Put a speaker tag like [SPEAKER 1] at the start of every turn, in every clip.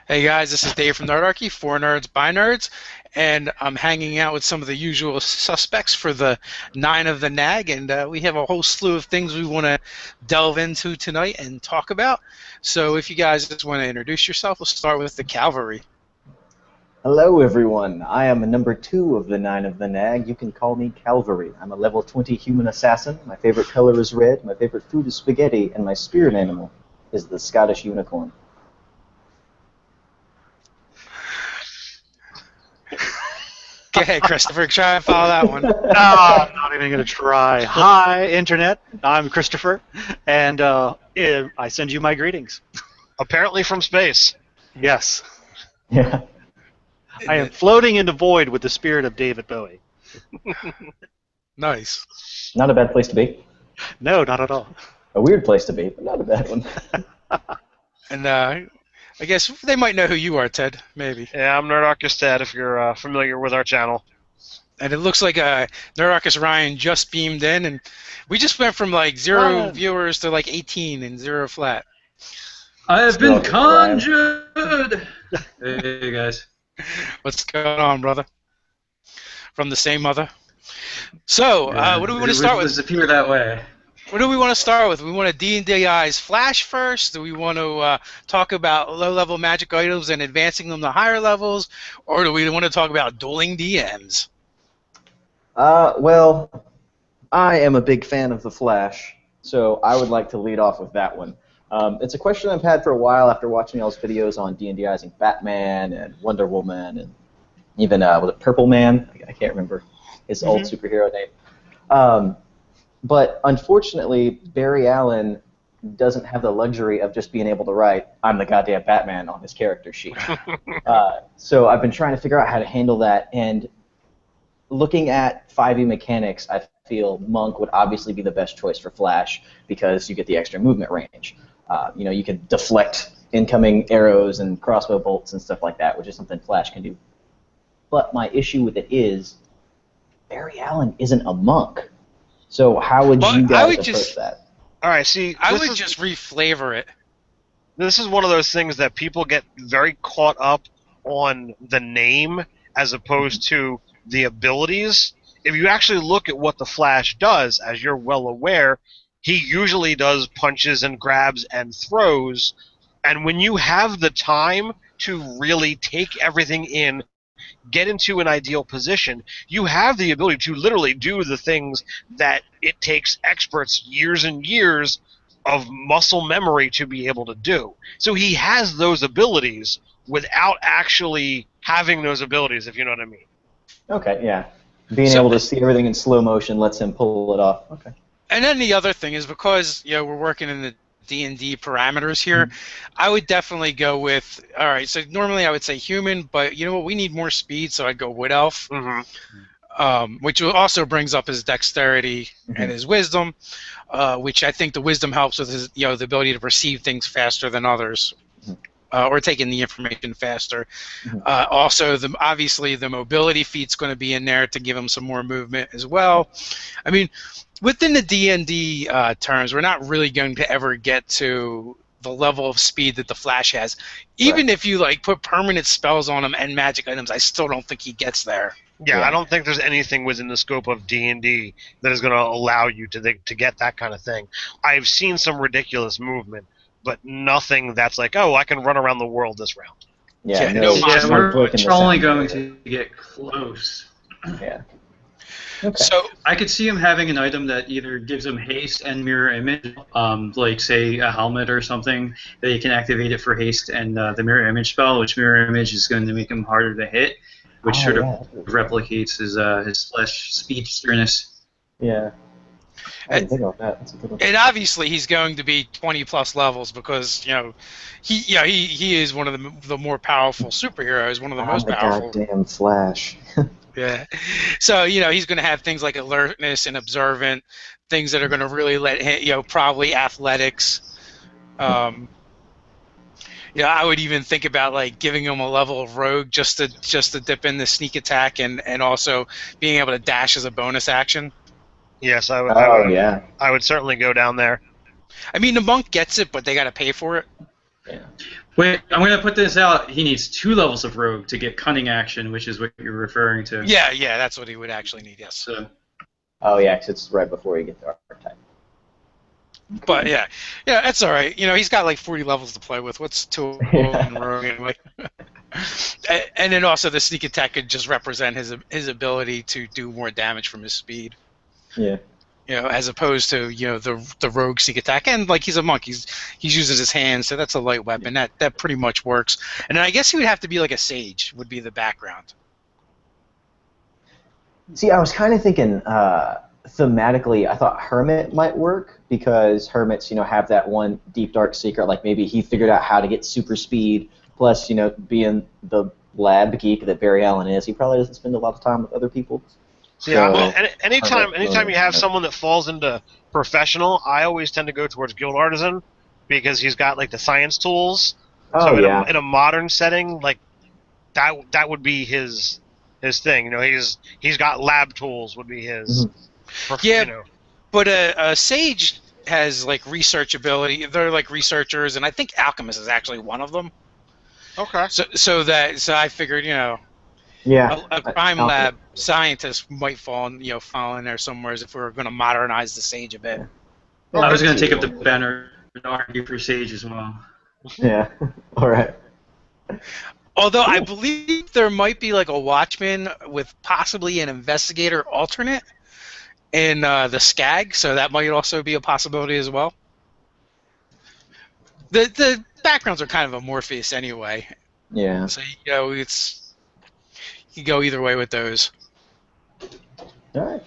[SPEAKER 1] Hey guys, this is Dave from Nerdarchy, for nerds by nerds, and I'm hanging out with some of the usual suspects for the 9 of the NAG, and we have a whole slew of things we want to delve into tonight and talk about. So if you guys just want to introduce yourself, we'll start with the cavalry.
[SPEAKER 2] Hello everyone, I am a number 2 of the 9 of the NAG. You can call me Calvary. I'm a level 20 human assassin. My favorite color is red, my favorite food is spaghetti, and my spirit animal is the Scottish unicorn.
[SPEAKER 1] Go ahead, Christopher, try and follow that one.
[SPEAKER 3] I'm not even going to try. Hi, Internet. I'm Christopher, and I send you my greetings.
[SPEAKER 4] Apparently from space.
[SPEAKER 3] Yes.
[SPEAKER 2] Yeah.
[SPEAKER 3] I am floating in the void with the spirit of David Bowie.
[SPEAKER 1] Nice.
[SPEAKER 2] Not a bad place to be.
[SPEAKER 3] No, not at all.
[SPEAKER 2] A weird place to be, but not a bad one.
[SPEAKER 1] And I guess they might know who you are, Ted, maybe.
[SPEAKER 4] Yeah, I'm Nerdarchus Ted, if you're familiar with our channel.
[SPEAKER 1] And it looks like Nerdarchus Ryan just beamed in, and we just went from like 0 viewers to like 18 and 0 flat.
[SPEAKER 5] I have been conjured! Hey guys.
[SPEAKER 1] What's going on, brother? From the same mother. So, what do we want to start with?
[SPEAKER 5] Disappear that way.
[SPEAKER 1] What do we want to start with? We want to D&Dize Flash first? Do we want to talk about low-level magic items and advancing them to higher levels? Or do we want to talk about dueling DMs?
[SPEAKER 2] Well, I am a big fan of the Flash, so I would like to lead off with that one. It's a question I've had for a while after watching y'all's videos on D&Dizing Batman and Wonder Woman and even, was it Purple Man? I can't remember his old superhero name. But unfortunately, Barry Allen doesn't have the luxury of just being able to write, "I'm the goddamn Batman" on his character sheet. So I've been trying to figure out how to handle that, and looking at 5e mechanics, I feel Monk would obviously be the best choice for Flash because you get the extra movement range. You can deflect incoming arrows and crossbow bolts and stuff like that, which is something Flash can do. But my issue with it is Barry Allen isn't a monk. So how would you guys approach that?
[SPEAKER 4] All right, see,
[SPEAKER 1] I would just reflavor it.
[SPEAKER 4] This is one of those things that people get very caught up on the name as opposed to the abilities. If you actually look at what the Flash does, as you're well aware, he usually does punches and grabs and throws, and when you have the time to really take everything in, get into an ideal position, you have the ability to literally do the things that it takes experts years and years of muscle memory to be able to do. So he has those abilities without actually having those abilities, if you know what I mean.
[SPEAKER 2] Okay, yeah. Being able to see everything in slow motion lets him pull it off. Okay.
[SPEAKER 1] And then the other thing is because we're working in the D&D parameters here, I would definitely go with, all right, so normally I would say human, but you know what, we need more speed, so I'd go Wood Elf, which also brings up his dexterity and his wisdom, which I think the wisdom helps with his, the ability to perceive things faster than others, or taking the information faster. Also, obviously, the mobility feat's going to be in there to give him some more movement as well. I mean, within the D&D terms, we're not really going to ever get to the level of speed that the Flash has. Even if you put permanent spells on him and magic items, I still don't think he gets there.
[SPEAKER 4] Yeah, I don't think there's anything within the scope of D&D that is going to allow you to get that kind of thing. I've seen some ridiculous movement, but nothing that's like, oh, I can run around the world this round.
[SPEAKER 5] Yeah, we're only going to get close.
[SPEAKER 2] Yeah. Okay.
[SPEAKER 5] So I could see him having an item that either gives him haste and mirror image, like say a helmet or something that he can activate it for haste and the mirror image spell, which mirror image is going to make him harder to hit, which of replicates his flesh speedsterness.
[SPEAKER 2] Yeah. I didn't think about that. That's a good one.
[SPEAKER 1] And obviously he's going to be 20+ levels because he is one of the more powerful superheroes, one of the most powerful.
[SPEAKER 2] Goddamn Flash.
[SPEAKER 1] Yeah. So, he's going to have things like alertness and observant, things that are going to really let him, probably athletics. I would even think about giving him a level of rogue just to dip in the sneak attack and also being able to dash as a bonus action.
[SPEAKER 4] Yes, I would. I would certainly go down there.
[SPEAKER 1] I mean, the monk gets it, but they got to pay for it.
[SPEAKER 2] Yeah.
[SPEAKER 5] Wait, I'm going to put this out. He needs 2 levels of rogue to get cunning action, which is what you're referring to.
[SPEAKER 1] Yeah, that's what he would actually need. Yes.
[SPEAKER 5] So,
[SPEAKER 2] Oh yeah, 'cause it's right before you get the archetype.
[SPEAKER 1] But yeah, that's all right. He's got like 40 levels to play with. What's 2 in rogue anyway? And then also the sneak attack could just represent his ability to do more damage from his speed.
[SPEAKER 2] Yeah.
[SPEAKER 1] As opposed to the rogue sneak attack, and like he's a monk, he's using his hands, so that's a light weapon. That pretty much works. And then I guess he would have to be like a sage, would be the background.
[SPEAKER 2] See, I was kind of thinking thematically, I thought Hermit might work because Hermits, have that one deep dark secret. Like maybe he figured out how to get super speed. Plus, being the lab geek that Barry Allen is, he probably doesn't spend a lot of time with other people.
[SPEAKER 4] Yeah, anytime you have someone that falls into professional, I always tend to go towards Guild Artisan because he's got like the science tools.
[SPEAKER 2] Oh,
[SPEAKER 4] so
[SPEAKER 2] yeah.
[SPEAKER 4] in a modern setting, like that would be his thing. He's got lab tools would be his.
[SPEAKER 1] Yeah, but a sage has like research ability. They're like researchers, and I think alchemist is actually one of them.
[SPEAKER 4] Okay.
[SPEAKER 1] So I figured,
[SPEAKER 2] Yeah.
[SPEAKER 1] a crime lab scientist might fall in there somewhere if we were going to modernize the sage a bit.
[SPEAKER 5] Well, I was going to take up the banner and argue for Sage as well.
[SPEAKER 2] Yeah. All right.
[SPEAKER 1] Although I believe there might be like a watchman with possibly an investigator alternate in the Skag, so that might also be a possibility as well. The backgrounds are kind of amorphous anyway.
[SPEAKER 2] Yeah.
[SPEAKER 1] So you go either way with those.
[SPEAKER 2] All right.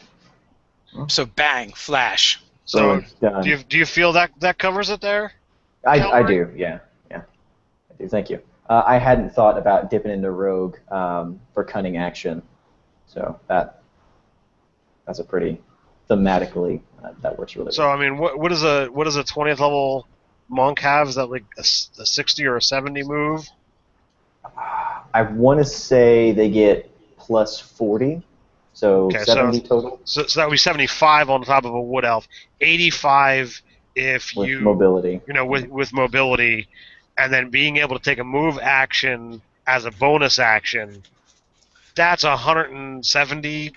[SPEAKER 1] So bang, Flash.
[SPEAKER 4] So
[SPEAKER 2] done.
[SPEAKER 4] do you feel that covers it there?
[SPEAKER 2] I do. Yeah. I do. Thank you. I hadn't thought about dipping into Rogue for cunning action, so that's a pretty thematically that works really well.
[SPEAKER 4] So I mean, what does a 20th level monk have? Is that like a 60 or a 70 move?
[SPEAKER 2] I want to say they get plus 40, so
[SPEAKER 4] Okay,
[SPEAKER 2] 70 total.
[SPEAKER 4] So that would be 75 on top of a wood elf, 85 if
[SPEAKER 2] With
[SPEAKER 4] you
[SPEAKER 2] mobility.
[SPEAKER 4] with mobility, and then being able to take a move action as a bonus action. That's 170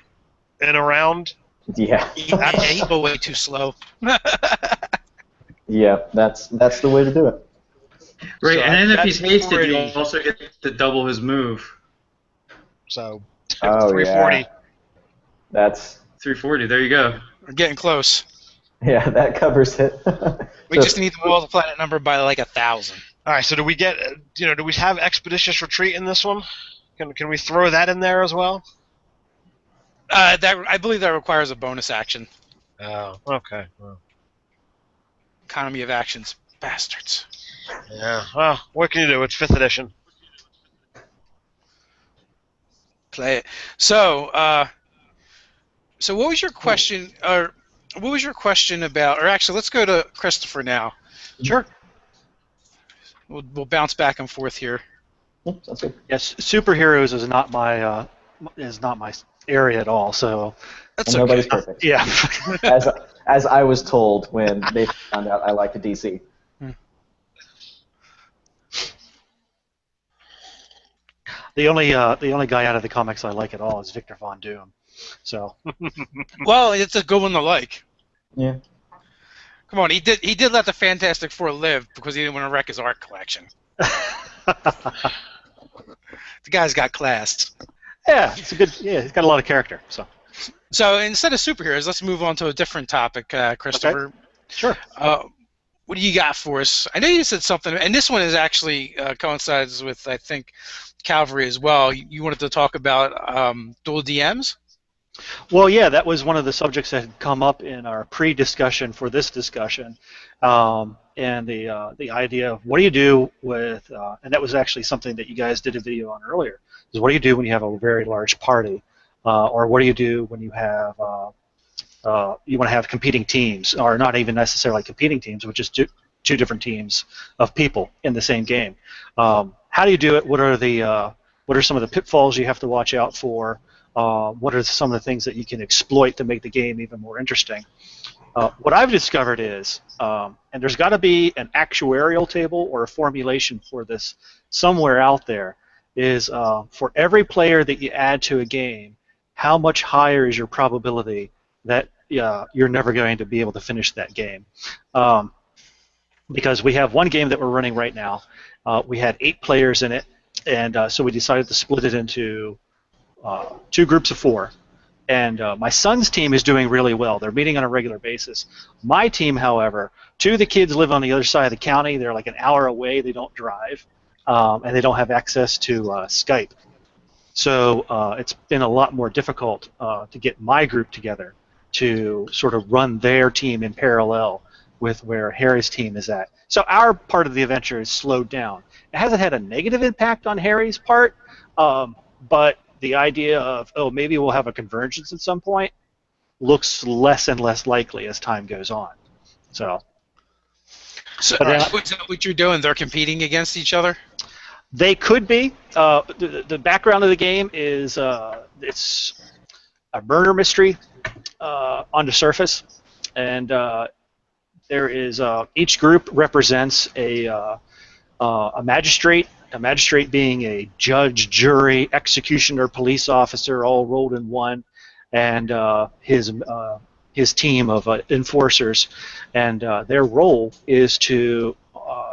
[SPEAKER 4] in a round.
[SPEAKER 2] Yeah.
[SPEAKER 1] He go way too slow.
[SPEAKER 2] Yeah, that's the way to do it.
[SPEAKER 5] Right,
[SPEAKER 4] So
[SPEAKER 5] and then if
[SPEAKER 4] that's
[SPEAKER 5] he's hasted,
[SPEAKER 4] pretty-
[SPEAKER 5] you also get to double his move.
[SPEAKER 4] So
[SPEAKER 2] Oh,
[SPEAKER 4] 340.
[SPEAKER 2] yeah. That's
[SPEAKER 5] 340, there you go.
[SPEAKER 1] We're getting close.
[SPEAKER 2] yeah, that covers it.
[SPEAKER 1] We just need to multiply that number by like 1,000.
[SPEAKER 4] All right. So do we get do we have expeditious retreat in this one? Can we throw that in there as well?
[SPEAKER 1] I believe that requires a bonus action.
[SPEAKER 4] Oh, okay. Well,
[SPEAKER 1] Economy of actions, bastards.
[SPEAKER 4] yeah. Well, what can you do? It's 5th edition.
[SPEAKER 1] Play it. So what was your question? Or what was your question about? Or actually, let's go to Christopher now.
[SPEAKER 3] Sure.
[SPEAKER 1] We'll bounce back and forth here.
[SPEAKER 2] Sounds good.
[SPEAKER 3] Yes, superheroes is not my area at all. So
[SPEAKER 1] That's
[SPEAKER 2] And nobody's
[SPEAKER 1] okay.
[SPEAKER 2] perfect.
[SPEAKER 3] yeah.
[SPEAKER 2] As I was told when they found out I liked the DC.
[SPEAKER 3] The only guy out of the comics I like at all is Victor Von Doom. So
[SPEAKER 1] Well, it's a good one to like.
[SPEAKER 2] Yeah.
[SPEAKER 1] Come on, he did let the Fantastic Four live because he didn't want to wreck his art collection. The guy's got class.
[SPEAKER 3] yeah, it's a good. Yeah, he's got a lot of character. So
[SPEAKER 1] instead of superheroes, let's move on to a different topic, Christopher.
[SPEAKER 3] sure.
[SPEAKER 1] What do you got for us? I know you said something, and this one is actually coincides with, I think, Calvary as well. You wanted to talk about dual DMs?
[SPEAKER 3] Well, yeah, that was one of the subjects that had come up in our pre-discussion for this discussion, and the idea of what do you do with, and that was actually something that you guys did a video on earlier, is what do you do when you have a very large party, or what do you do when you have you want to have competing teams, or not even necessarily competing teams, but just two different teams of people in the same game. How do you do it? What are some of the pitfalls you have to watch out for? What are some of the things that you can exploit to make the game even more interesting? What I've discovered is, and there's got to be an actuarial table or a formulation for this somewhere out there, is for every player that you add to a game, how much higher is your probability that you're never going to be able to finish that game? Because we have one game that we're running right now. We had 8 players in it, and so we decided to split it into 2 groups of 4. And my son's team is doing really well. They're meeting on a regular basis. My team, however, 2 of the kids live on the other side of the county. They're like an hour away. They don't drive, and they don't have access to Skype. So it's been a lot more difficult to get my group together to sort of run their team in parallel with where Harry's team is at. So our part of the adventure is slowed down. It hasn't had a negative impact on Harry's part, but the idea of, oh, maybe we'll have a convergence at some point looks less and less likely as time goes on. So
[SPEAKER 1] what's what you're doing? They're competing against each other?
[SPEAKER 3] They could be. The background of the game is it's a murder mystery on the surface, and there is each group represents a magistrate. A magistrate being a judge, jury, executioner, police officer, all rolled in one, and his team of enforcers, and their role is to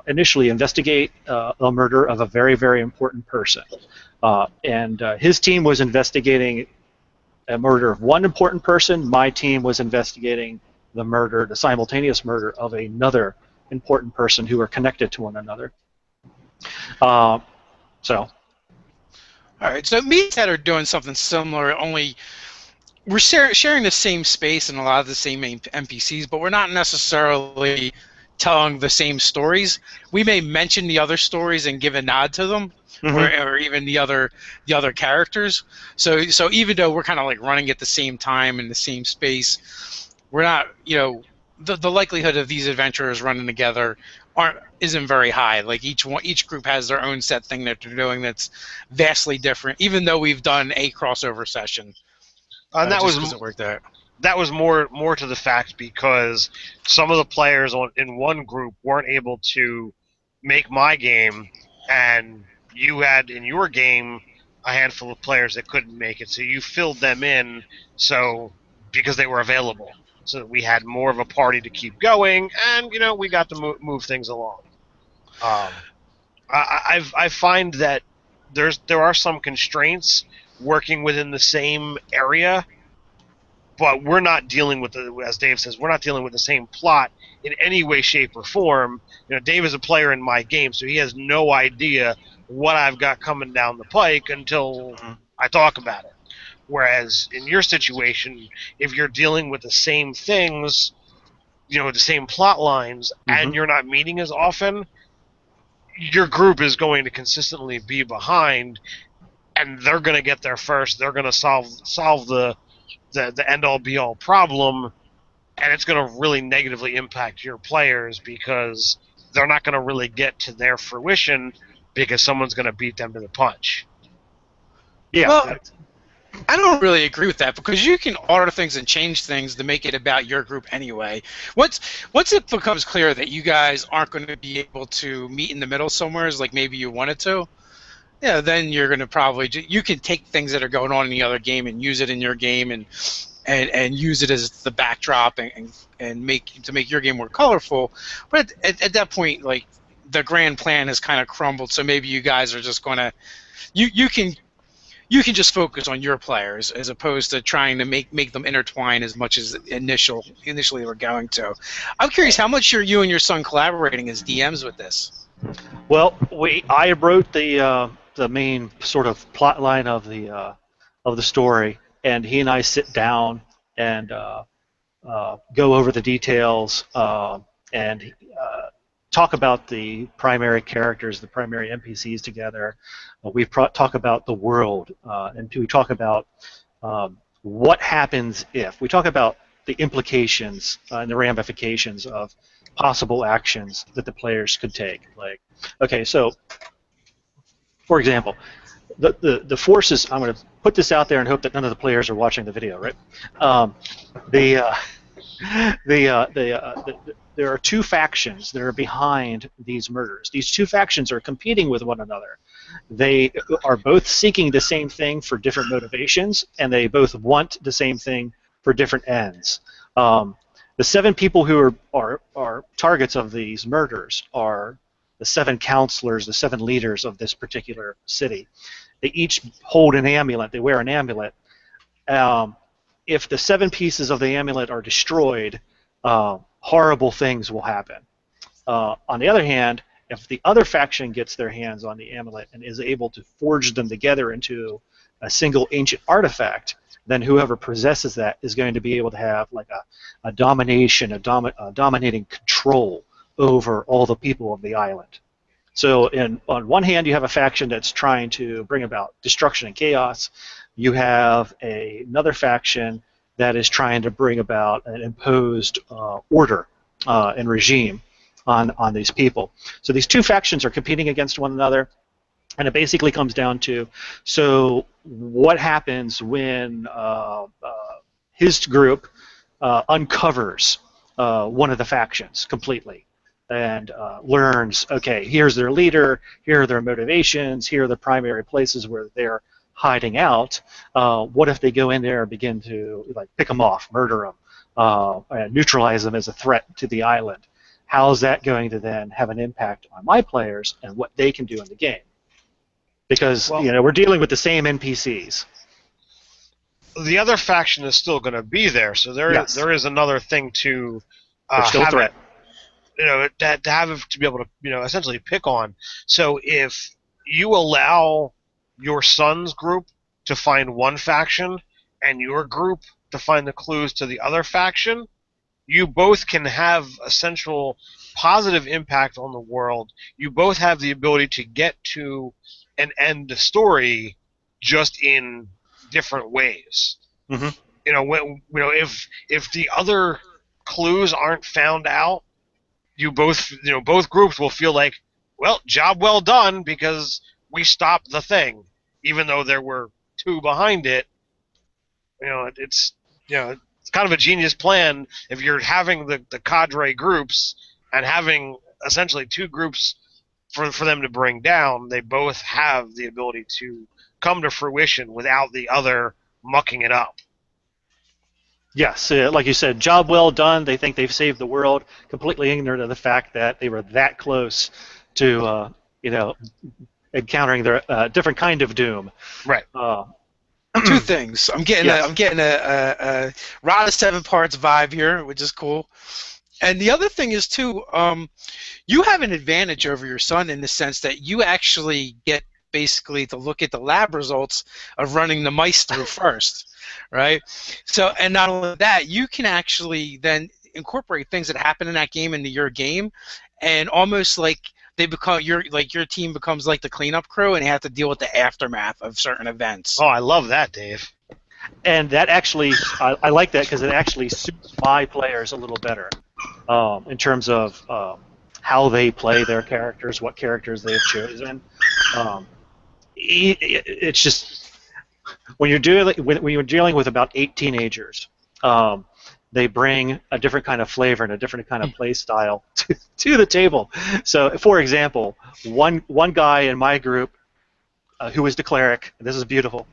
[SPEAKER 3] initially investigate the murder of a very, very important person. And his team was investigating a murder of one important person. My team was investigating the simultaneous murder of another important person who are connected to one another. All
[SPEAKER 1] right, so me and Ted are doing something similar, only we're sharing the same space and a lot of the same NPCs, but we're not necessarily telling the same stories. We may mention the other stories and give a nod to them, or even the other characters. So even though we're kind of like running at the same time in the same space, we're not, the likelihood of these adventurers running together isn't very high. Like each group has their own set thing that they're doing that's vastly different, even though we've done a crossover session.
[SPEAKER 4] And that was more to the fact because some of the players in one group weren't able to make my game, and you had in your game a handful of players that couldn't make it, so you filled them in because they were available. So that we had more of a party to keep going, and we got to move things along. I find that there are some constraints working within the same area, but we're not dealing with as Dave says, we're not dealing with the same plot in any way, shape, or form. Dave is a player in my game, so he has no idea what I've got coming down the pike until I talk about it. Whereas in your situation, if you're dealing with the same things, the same plot lines, and you're not meeting as often, your group is going to consistently be behind, and they're going to get there first. They're going to solve the end-all be-all problem, and it's going to really negatively impact your players because they're not going to really get to their fruition because someone's going to beat them to the punch.
[SPEAKER 3] Yeah.
[SPEAKER 1] Well, I don't really agree with that because you can alter things and change things to make it about your group anyway. Once it becomes clear that you guys aren't going to be able to meet in the middle somewhere, like maybe you wanted to, then you're going to probably you can take things that are going on in the other game and use it in your game and use it as the backdrop and make your game more colorful. But at that point, like the grand plan has kind of crumbled. So maybe you guys are just going to you can just focus on your players as opposed to trying to make them intertwine as much as initially we're going to. I'm curious how much are you and your son collaborating as DMs with this?
[SPEAKER 3] Well, I wrote the main sort of plot line of the story, and he and I sit down and go over the details and talk about the primary characters, the primary NPCs together. We talk about the world, and we talk about what happens if. We talk about the implications and the ramifications of possible actions that the players could take. Like, okay, so for example, the forces. I'm going to put this out there and hope that none of the players are watching the video, right? There are two factions that are behind these murders. These two factions are competing with one another. They are both seeking the same thing for different motivations, and they both want the same thing for different ends. The 7 people who are targets of these murders are the 7 counselors, the 7 leaders of this particular city. They each hold an amulet. They wear an amulet. If the 7 pieces of the amulet are destroyed, horrible things will happen. On the other hand, if the other faction gets their hands on the amulet and is able to forge them together into a single ancient artifact, then whoever possesses that is going to be able to have like a domination, a dominating control over all the people of the island. So on one hand, you have a faction that's trying to bring about destruction and chaos. You have another faction that is trying to bring about an imposed order and regime on these people. So these two factions are competing against one another, and it basically comes down to, so what happens when his group uncovers one of the factions completely and learns, okay, here's their leader, here are their motivations, here are the primary places where they're hiding out. What if they go in there and begin to like pick them off, murder them, and neutralize them as a threat to the island? How's that going to then have an impact on my players and what they can do in the game? Because we're dealing with the same NPCs.
[SPEAKER 4] The other faction is still going to be there, so there is another thing to
[SPEAKER 3] still a threat.
[SPEAKER 4] To be able to essentially pick on. So if you allow your son's group to find one faction and your group to find the clues to the other faction, you both can have essential positive impact on the world. You both have the ability to get to and end the story just in different ways.
[SPEAKER 3] Mm-hmm.
[SPEAKER 4] If the other clues aren't found out, both groups will feel like, well, job well done because we stopped the thing, even though there were 2 behind it. It's kind of a genius plan if you're having the cadre groups and having essentially 2 groups for them to bring down. They both have the ability to come to fruition without the other mucking it up.
[SPEAKER 3] Yes, like you said, job well done. They think they've saved the world, completely ignorant of the fact that they were that close to, encountering their different kind of doom.
[SPEAKER 4] Right.
[SPEAKER 1] 2 things. I'm getting a Rod of 7 Parts vibe here, which is cool. And the other thing is too, you have an advantage over your son in the sense that you actually get basically to look at the lab results of running the mice through first, right? So, and not only that, you can actually then incorporate things that happen in that game into your game, and almost like they become your team becomes like the cleanup crew, and you have to deal with the aftermath of certain events.
[SPEAKER 4] Oh, I love that, Dave.
[SPEAKER 3] And that actually, I like that because it actually suits my players a little better in terms of how they play their characters, what characters they've chosen. It's just when you're dealing with about 8 teenagers, they bring a different kind of flavor and a different kind of play style to the table. So, for example, one guy in my group who was the cleric, and this is beautiful.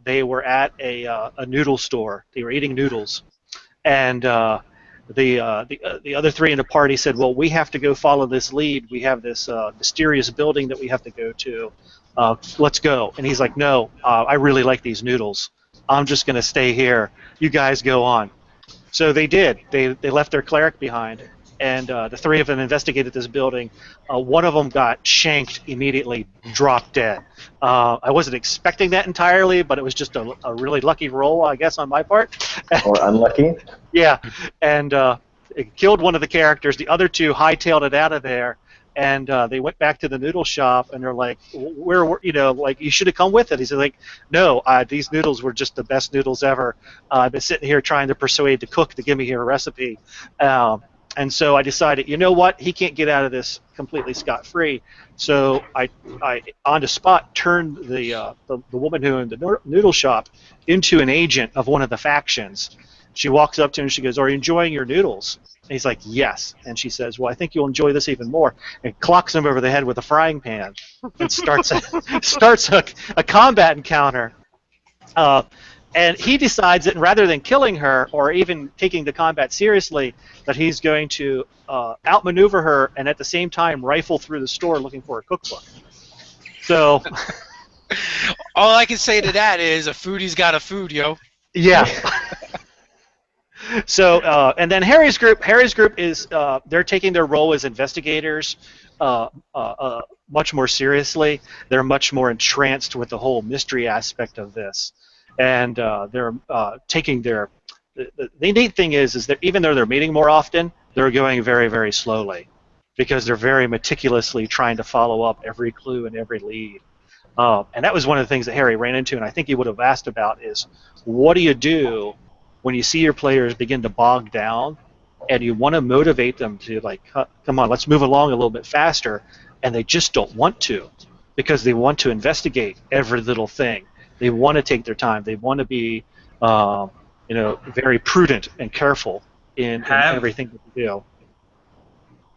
[SPEAKER 3] They were at a noodle store. They were eating noodles, and the other 3 in the party said, "Well, we have to go follow this lead. We have this mysterious building that we have to go to. Let's go." And he's like, "No, I really like these noodles. I'm just going to stay here. You guys go on." So they did. They left their cleric behind, and the 3 of them investigated this building. One of them got shanked immediately, dropped dead. I wasn't expecting that entirely, but it was just a really lucky roll, I guess, on my part.
[SPEAKER 2] Or unlucky.
[SPEAKER 3] Yeah, and it killed one of the characters. The other 2 hightailed it out of there, and they went back to the noodle shop, and they're like, you should have come with it. He's like, "No, these noodles were just the best noodles ever. I've been sitting here trying to persuade the cook to give me here a recipe." And so I decided, you know what, he can't get out of this completely scot-free. So I on the spot, turned the woman who owned the noodle shop into an agent of one of the factions. She walks up to him and she goes, "Are you enjoying your noodles?" And he's like, "Yes." And she says, "Well, I think you'll enjoy this even more." And clocks him over the head with a frying pan and starts a combat encounter. And he decides that rather than killing her or even taking the combat seriously, that he's going to outmaneuver her and at the same time rifle through the store looking for a cookbook. So,
[SPEAKER 1] all I can say to that is a foodie's got a food, yo.
[SPEAKER 3] yeah. So, and then Harry's group is they're taking their role as investigators much more seriously. They're much more entranced with the whole mystery aspect of this, and they're taking their. The neat thing is that even though they're meeting more often, they're going very, very slowly, because they're very meticulously trying to follow up every clue and every lead. And that was one of the things that Harry ran into, and I think he would have asked about is, what do you do when you see your players begin to bog down, and you want to motivate them to, like, come on, let's move along a little bit faster, and they just don't want to, because they want to investigate every little thing. They want to take their time. They want to be, very prudent and careful in everything that they do.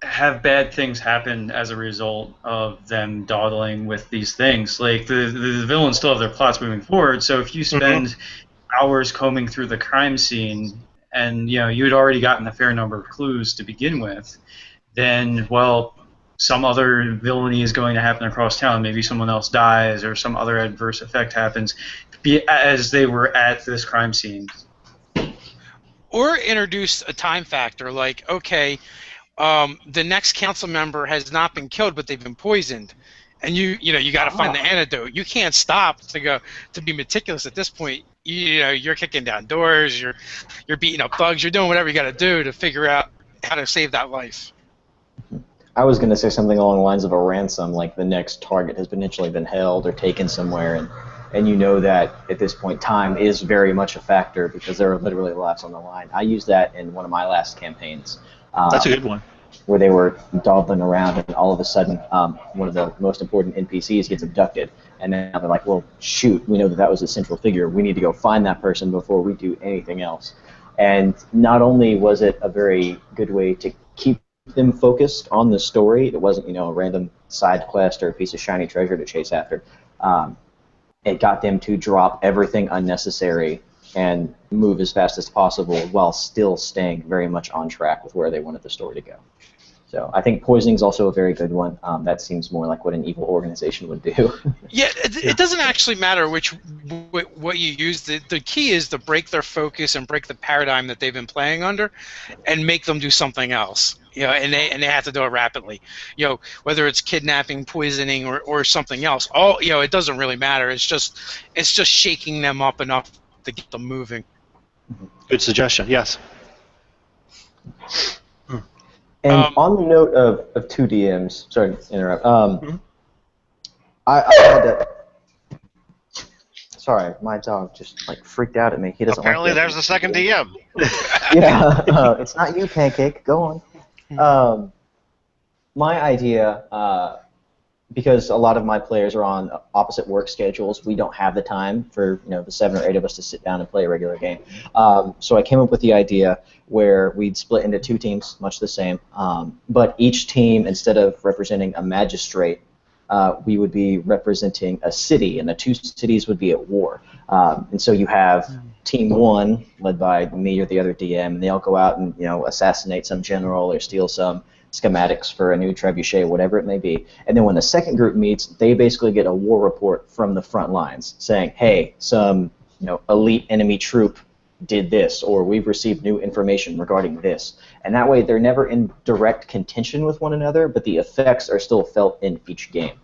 [SPEAKER 5] Have bad things happen as a result of them dawdling with these things. Like, the villains still have their plots moving forward, so if you spend hours combing through the crime scene and you had already gotten a fair number of clues to begin with, then, well, some other villainy is going to happen across town. Maybe someone else dies or some other adverse effect happens as they were at this crime scene.
[SPEAKER 1] Or introduce a time factor, like, okay, the next council member has not been killed, but they've been poisoned, and you got to find the antidote. You can't stop to be meticulous at this point. You're kicking down doors, you're beating up thugs, you're doing whatever you got to do to figure out how to save that life.
[SPEAKER 2] I was going to say something along the lines of a ransom, like the next target has potentially been held or taken somewhere, and you know that at this point time is very much a factor because there are literally lives on the line. I used that in one of my last campaigns.
[SPEAKER 3] That's a good one.
[SPEAKER 2] Where they were dawdling around, and all of a sudden, one of the most important NPCs gets abducted, and now they're like, well, shoot, we know that was a central figure. We need to go find that person before we do anything else. And not only was it a very good way to keep them focused on the story, it wasn't, a random side quest or a piece of shiny treasure to chase after. It got them to drop everything unnecessary and move as fast as possible while still staying very much on track with where they wanted the story to go. So I think poisoning is also a very good one. That seems more like what an evil organization would do.
[SPEAKER 1] Yeah, it doesn't actually matter what you use. The key is to break their focus and break the paradigm that they've been playing under, and make them do something else. And they have to do it rapidly. Whether it's kidnapping, poisoning, or something else. It doesn't really matter. It's just shaking them up enough to get them moving.
[SPEAKER 3] Good suggestion. Yes.
[SPEAKER 2] And on the note of 2 DMs, sorry to interrupt. I had to. Sorry, my dog just freaked out at me. He doesn't.
[SPEAKER 4] Apparently,
[SPEAKER 2] like
[SPEAKER 4] there's the second DM.
[SPEAKER 2] Yeah, it's not you, Pancake. Go on. My idea, because a lot of my players are on opposite work schedules, we don't have the time for the 7 or 8 of us to sit down and play a regular game. So I came up with the idea where we'd split into 2 teams, much the same, but each team, instead of representing a magistrate, we would be representing a city, and the 2 cities would be at war. And so you have Team 1, led by me or the other DM, and they all go out and assassinate some general or steal some schematics for a new trebuchet, whatever it may be. And then when the second group meets, they basically get a war report from the front lines saying, hey, some elite enemy troop did this, or we've received new information regarding this. And that way they're never in direct contention with one another, but the effects are still felt in each game.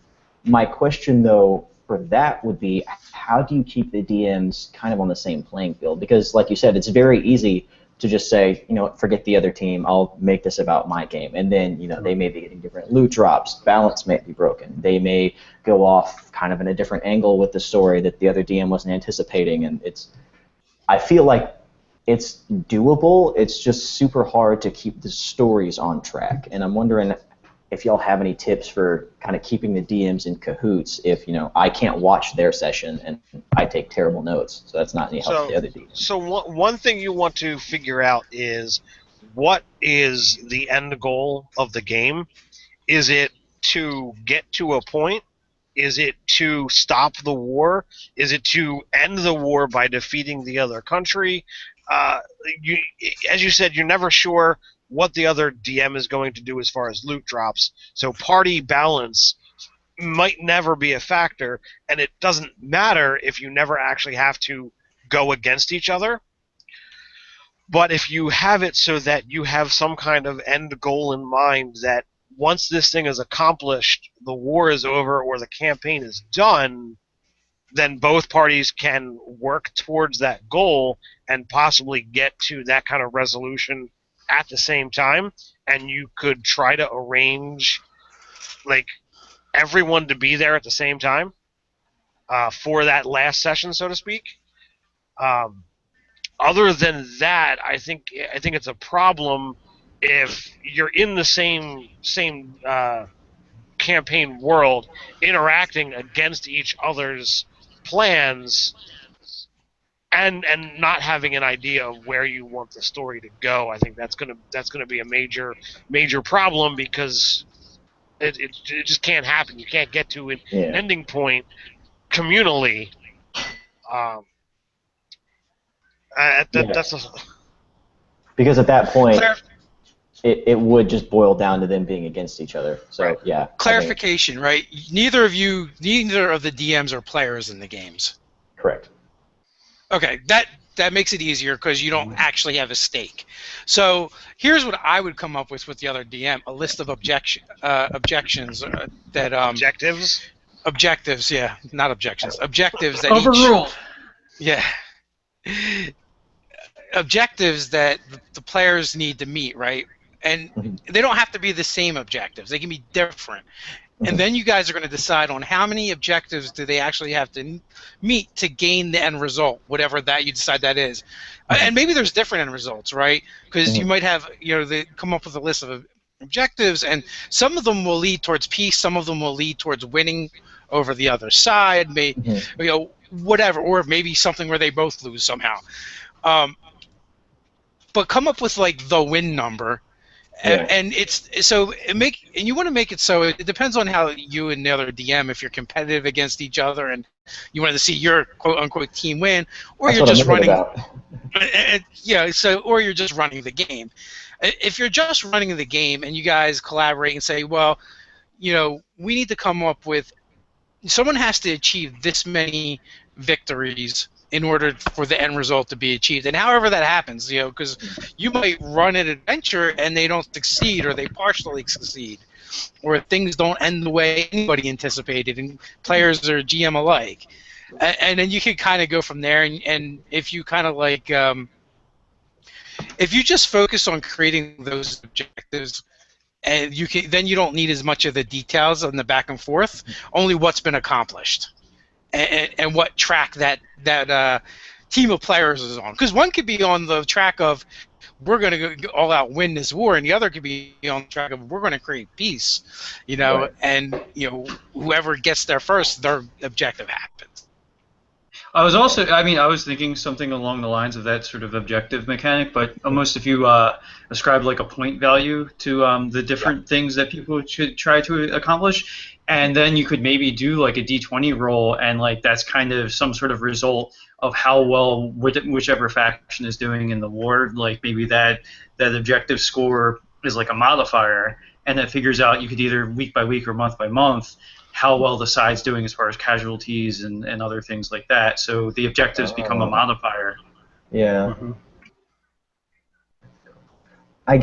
[SPEAKER 2] My question, though, for that would be, how do you keep the DMs kind of on the same playing field? Because, like you said, it's very easy to just say, forget the other team, I'll make this about my game. And then, they may be getting different loot drops, balance may be broken. They may go off kind of in a different angle with the story that the other DM wasn't anticipating. And I feel like it's doable, it's just super hard to keep the stories on track. And I'm wondering if y'all have any tips for kind of keeping the DMs in cahoots if, I can't watch their session and I take terrible notes, so that's not any help to the other DMs.
[SPEAKER 4] So one thing you want to figure out is what is the end goal of the game? Is it to get to a point? Is it to stop the war? Is it to end the war by defeating the other country? As you said, you're never sure what the other DM is going to do as far as loot drops. So party balance might never be a factor, and it doesn't matter if you never actually have to go against each other. But if you have it so that you have some kind of end goal in mind that once this thing is accomplished, the war is over or the campaign is done, then both parties can work towards that goal and possibly get to that kind of resolution at the same time. And you could try to arrange like everyone to be there at the same time for that last session, so to speak. Other than that, I think it's a problem if you're in the same campaign world, interacting against each other's plans, and not having an idea of where you want the story to go. I think that's gonna be a major problem, because it just can't happen. You can't get to an ending point communally. That's
[SPEAKER 2] because at that point, it would just boil down to them being against each other. So
[SPEAKER 4] right.
[SPEAKER 2] Yeah.
[SPEAKER 1] Clarification, right? Neither of the DMs are players in the games.
[SPEAKER 2] Correct.
[SPEAKER 1] Okay, that makes it easier because you don't actually have a stake. So here's what I would come up with the other DM: a list of objections that
[SPEAKER 4] objectives.
[SPEAKER 1] Objectives, yeah, not objections. Objectives that
[SPEAKER 5] overruled.
[SPEAKER 1] Yeah. Objectives that the players need to meet, right? And they don't have to be the same objectives. They can be different. And then you guys are going to decide on how many objectives do they actually have to meet to gain the end result, whatever that you decide that is. And maybe there's different end results, right? Because you might have, they come up with a list of objectives, and some of them will lead towards peace, some of them will lead towards winning over the other side, whatever, or maybe something where they both lose somehow. But come up with like the win number. And you want to make it so it depends on how you and the other DM, if you're competitive against each other and you want to see your quote unquote team win, or you're just running. Or you're just running the game. If you're just running the game and you guys collaborate and say, well, we need to come up with, someone has to achieve this many victories in order for the end result to be achieved. And however that happens, because you might run an adventure and they don't succeed, or they partially succeed, or things don't end the way anybody anticipated, and players are GM alike. And then you can kind of go from there, and if you kind of like, if you just focus on creating those objectives, and then you don't need as much of the details on the back and forth, only what's been accomplished. And what track that team of players is on. Because one could be on the track of, we're going to go all out win this war, and the other could be on the track of, we're going to create peace.
[SPEAKER 2] Right.
[SPEAKER 1] And whoever gets there first, their objective happens.
[SPEAKER 5] I was thinking something along the lines of that sort of objective mechanic, but almost if you ascribe like a point value to the different things that people should try to accomplish, and then you could maybe do like a D20 roll, and like that's kind of some sort of result of how well whichever faction is doing in the war. Like maybe that objective score is like a modifier, and that figures out, you could either week by week or month by month, how well the side's doing as far as casualties and other things like that. So the objectives become a modifier.
[SPEAKER 2] Yeah. I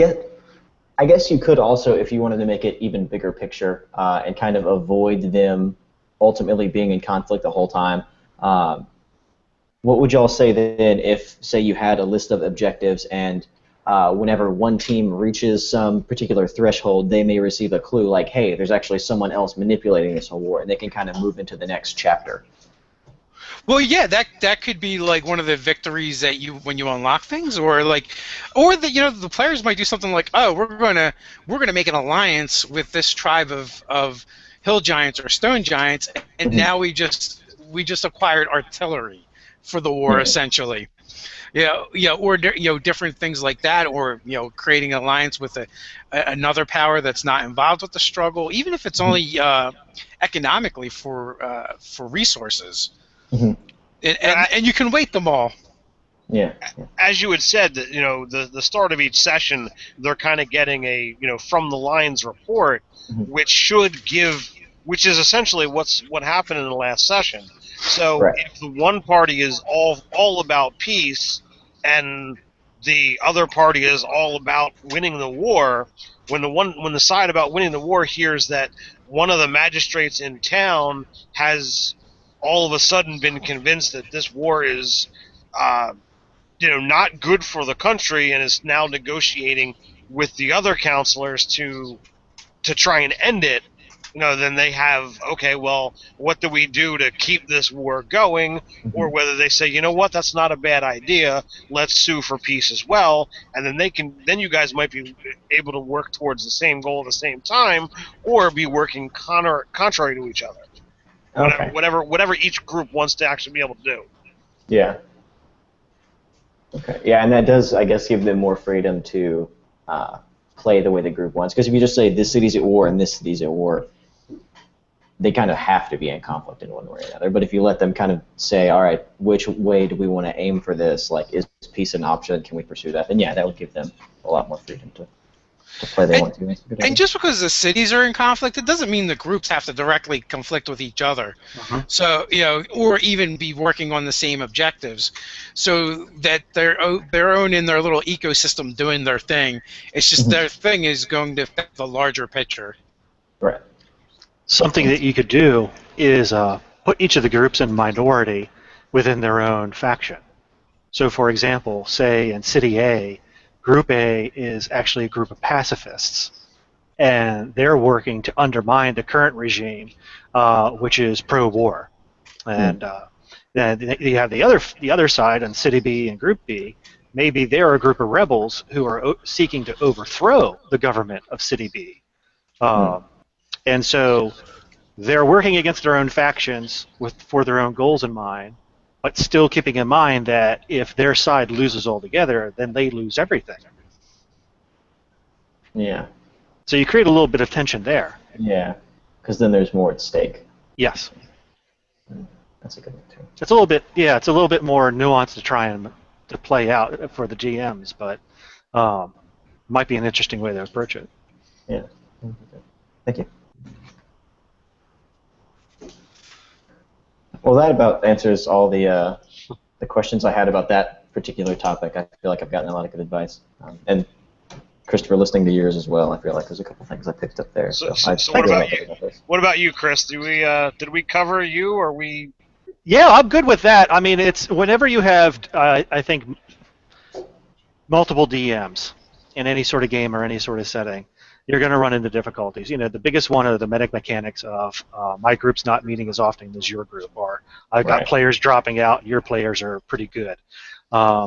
[SPEAKER 2] guess you could also, if you wanted to make it even bigger picture and kind of avoid them ultimately being in conflict the whole time, what would y'all say then if, say, you had a list of objectives and whenever one team reaches some particular threshold, they may receive a clue like, hey, there's actually someone else manipulating this whole war, and they can kind of move into the next chapter?
[SPEAKER 1] Well, yeah, that could be like one of the victories that you when you unlock things, or the players might do something like, oh, we're gonna make an alliance with this tribe of hill giants or stone giants, and
[SPEAKER 2] Mhm.
[SPEAKER 1] now we just acquired artillery for the war
[SPEAKER 2] Yeah.
[SPEAKER 1] essentially. Or different things like that, or creating an alliance with another power that's not involved with the struggle, even if it's
[SPEAKER 2] Mhm.
[SPEAKER 1] only economically for resources,
[SPEAKER 2] Mhm.
[SPEAKER 1] and,
[SPEAKER 4] You know,
[SPEAKER 1] and and you can weight them all.
[SPEAKER 2] Yeah. Yeah.
[SPEAKER 4] as you had said, that the start of each session, they're kind of getting a from the lines report,
[SPEAKER 2] Mhm.
[SPEAKER 4] which is essentially what happened in the last session. So
[SPEAKER 2] Right.
[SPEAKER 4] if the one party is all about peace, and the other party is all about winning the war, when the side about winning the war hears that one of the magistrates in town has all of a sudden been convinced that this war is uh, not good for the country, and is now negotiating with the other counselors to try and end it, then they have, okay, well, what do we do to keep this war going? Or
[SPEAKER 2] Mhm.
[SPEAKER 4] whether they say, you know what, that's not a bad idea, let's sue for peace as well, and then you guys might be able to work towards the same goal at the same time, or be working contrary to each other.
[SPEAKER 2] Okay.
[SPEAKER 4] Whatever each group wants to actually be able to do.
[SPEAKER 2] Yeah. Okay. Yeah, and that does, I guess, give them more freedom to uh, play the way the group wants. Because if you just say this city's at war and this city's at war, they kind of have to be in conflict in one way or another. But if you let them kind of say, all right, which way do we want to aim for this? Like, is peace an option? Can we pursue that? Then yeah, that would give them a lot more freedom to play they
[SPEAKER 1] And
[SPEAKER 2] want to. That's a good
[SPEAKER 1] and
[SPEAKER 2] idea.
[SPEAKER 1] just because the cities are in conflict, it doesn't mean the groups have to directly conflict with each other.
[SPEAKER 3] Uh-huh.
[SPEAKER 1] So or even be working on the same objectives, so that they're own in their little ecosystem doing their thing. It's just
[SPEAKER 2] Mhm.
[SPEAKER 1] their thing is going to affect the larger picture.
[SPEAKER 2] Right.
[SPEAKER 3] Something that you could do is put each of the groups in minority within their own faction. So, for example, say in City A, Group A is actually a group of pacifists, and they're working to undermine the current regime, which is pro-war.
[SPEAKER 2] Mm.
[SPEAKER 3] And then you have the other side on City B and Group B. Maybe they're a group of rebels who are seeking to overthrow the government of City B.
[SPEAKER 2] Mm.
[SPEAKER 3] Um, and so they're working against their own factions for their own goals in mind, but still keeping in mind that if their side loses altogether, then they lose everything.
[SPEAKER 2] Yeah.
[SPEAKER 3] So you create a little bit of tension there.
[SPEAKER 2] Yeah. Because then there's more at stake.
[SPEAKER 3] Yes,
[SPEAKER 2] That's a good one too.
[SPEAKER 3] it's a little bit more nuanced to try and to play out for the GMs, but might be an interesting way to approach it.
[SPEAKER 2] Yeah. Thank you. Well, that about answers all the questions I had about that particular topic. I feel like I've gotten a lot of good advice. And Christopher, listening to yours as well, I feel like there's a couple things I picked up there. So I
[SPEAKER 4] So
[SPEAKER 2] feel
[SPEAKER 4] what
[SPEAKER 2] a
[SPEAKER 4] about
[SPEAKER 2] lot
[SPEAKER 4] you?
[SPEAKER 2] better about this.
[SPEAKER 4] What about you, Chris? Did we cover you, or we?
[SPEAKER 3] Yeah, I'm good with that. I mean, it's whenever you have, I think, multiple DMs in any sort of game or any sort of setting, you're going to run into difficulties. The biggest one are the mechanics of my group's not meeting as often as your group, or I've got
[SPEAKER 2] Right.
[SPEAKER 3] players dropping out, your players are pretty good.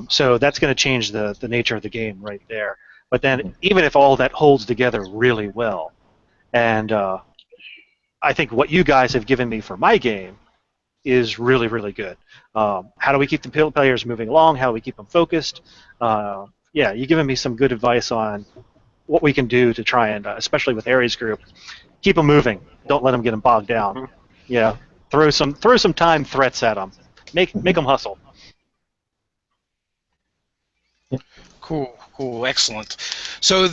[SPEAKER 3] So that's going to change the nature of the game right there. But then,
[SPEAKER 2] Mhm.
[SPEAKER 3] even if all that holds together really well, and I think what you guys have given me for my game is really, really good. How do we keep the players moving along? How do we keep them focused? Yeah, you've given me some good advice on what we can do to try and, especially with Ares Group, keep them moving. Don't let them get them bogged down. Yeah, throw some time threats at them. Make them hustle.
[SPEAKER 1] Cool, excellent. So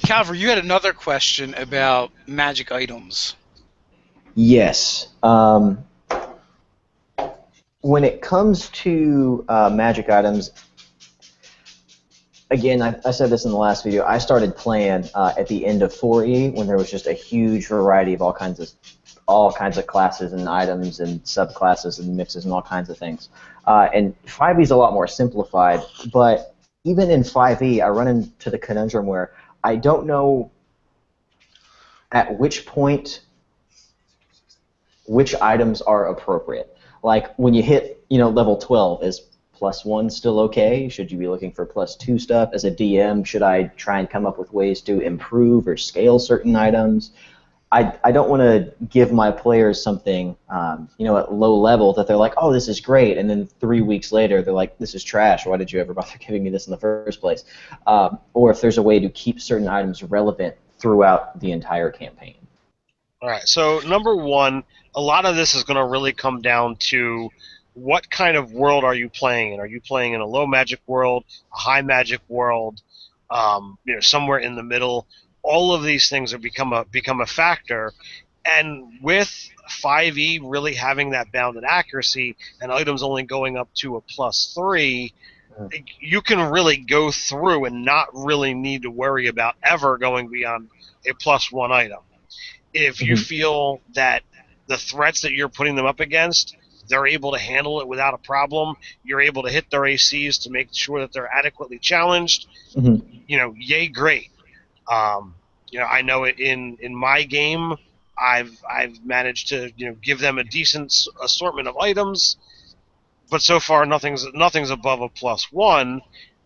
[SPEAKER 1] Calvary, you had another question about magic items.
[SPEAKER 2] Yes. When it comes to magic items, again, I said this in the last video. I started playing at the end of 4E when there was just a huge variety of all kinds of classes and items and subclasses and mixes and all kinds of things. And 5E is a lot more simplified, but even in 5E, I run into the conundrum where I don't know at which point which items are appropriate. Like when you hit, level 12, is +1 still okay? Should you be looking for +2 stuff? As a DM, should I try and come up with ways to improve or scale certain items? I don't want to give my players something, at low level that they're like, oh, this is great, and then 3 weeks later they're like, this is trash. Why did you ever bother giving me this in the first place? Or if there's a way to keep certain items relevant throughout the entire campaign.
[SPEAKER 4] All right, so number one, a lot of this is going to really come down to what kind of world are you playing in? Are you playing in a low magic world, a high magic world, somewhere in the middle? All of these things have become a factor, and with 5e really having that bounded accuracy and items only going up to a +3, you can really go through and not really need to worry about ever going beyond a +1 item. If you feel that the threats that you're putting them up against, they're able to handle it without a problem, you're able to hit their ACs to make sure that they're adequately challenged, yay, great. I know in my game, I've managed to give them a decent assortment of items, but so far nothing's above a +1,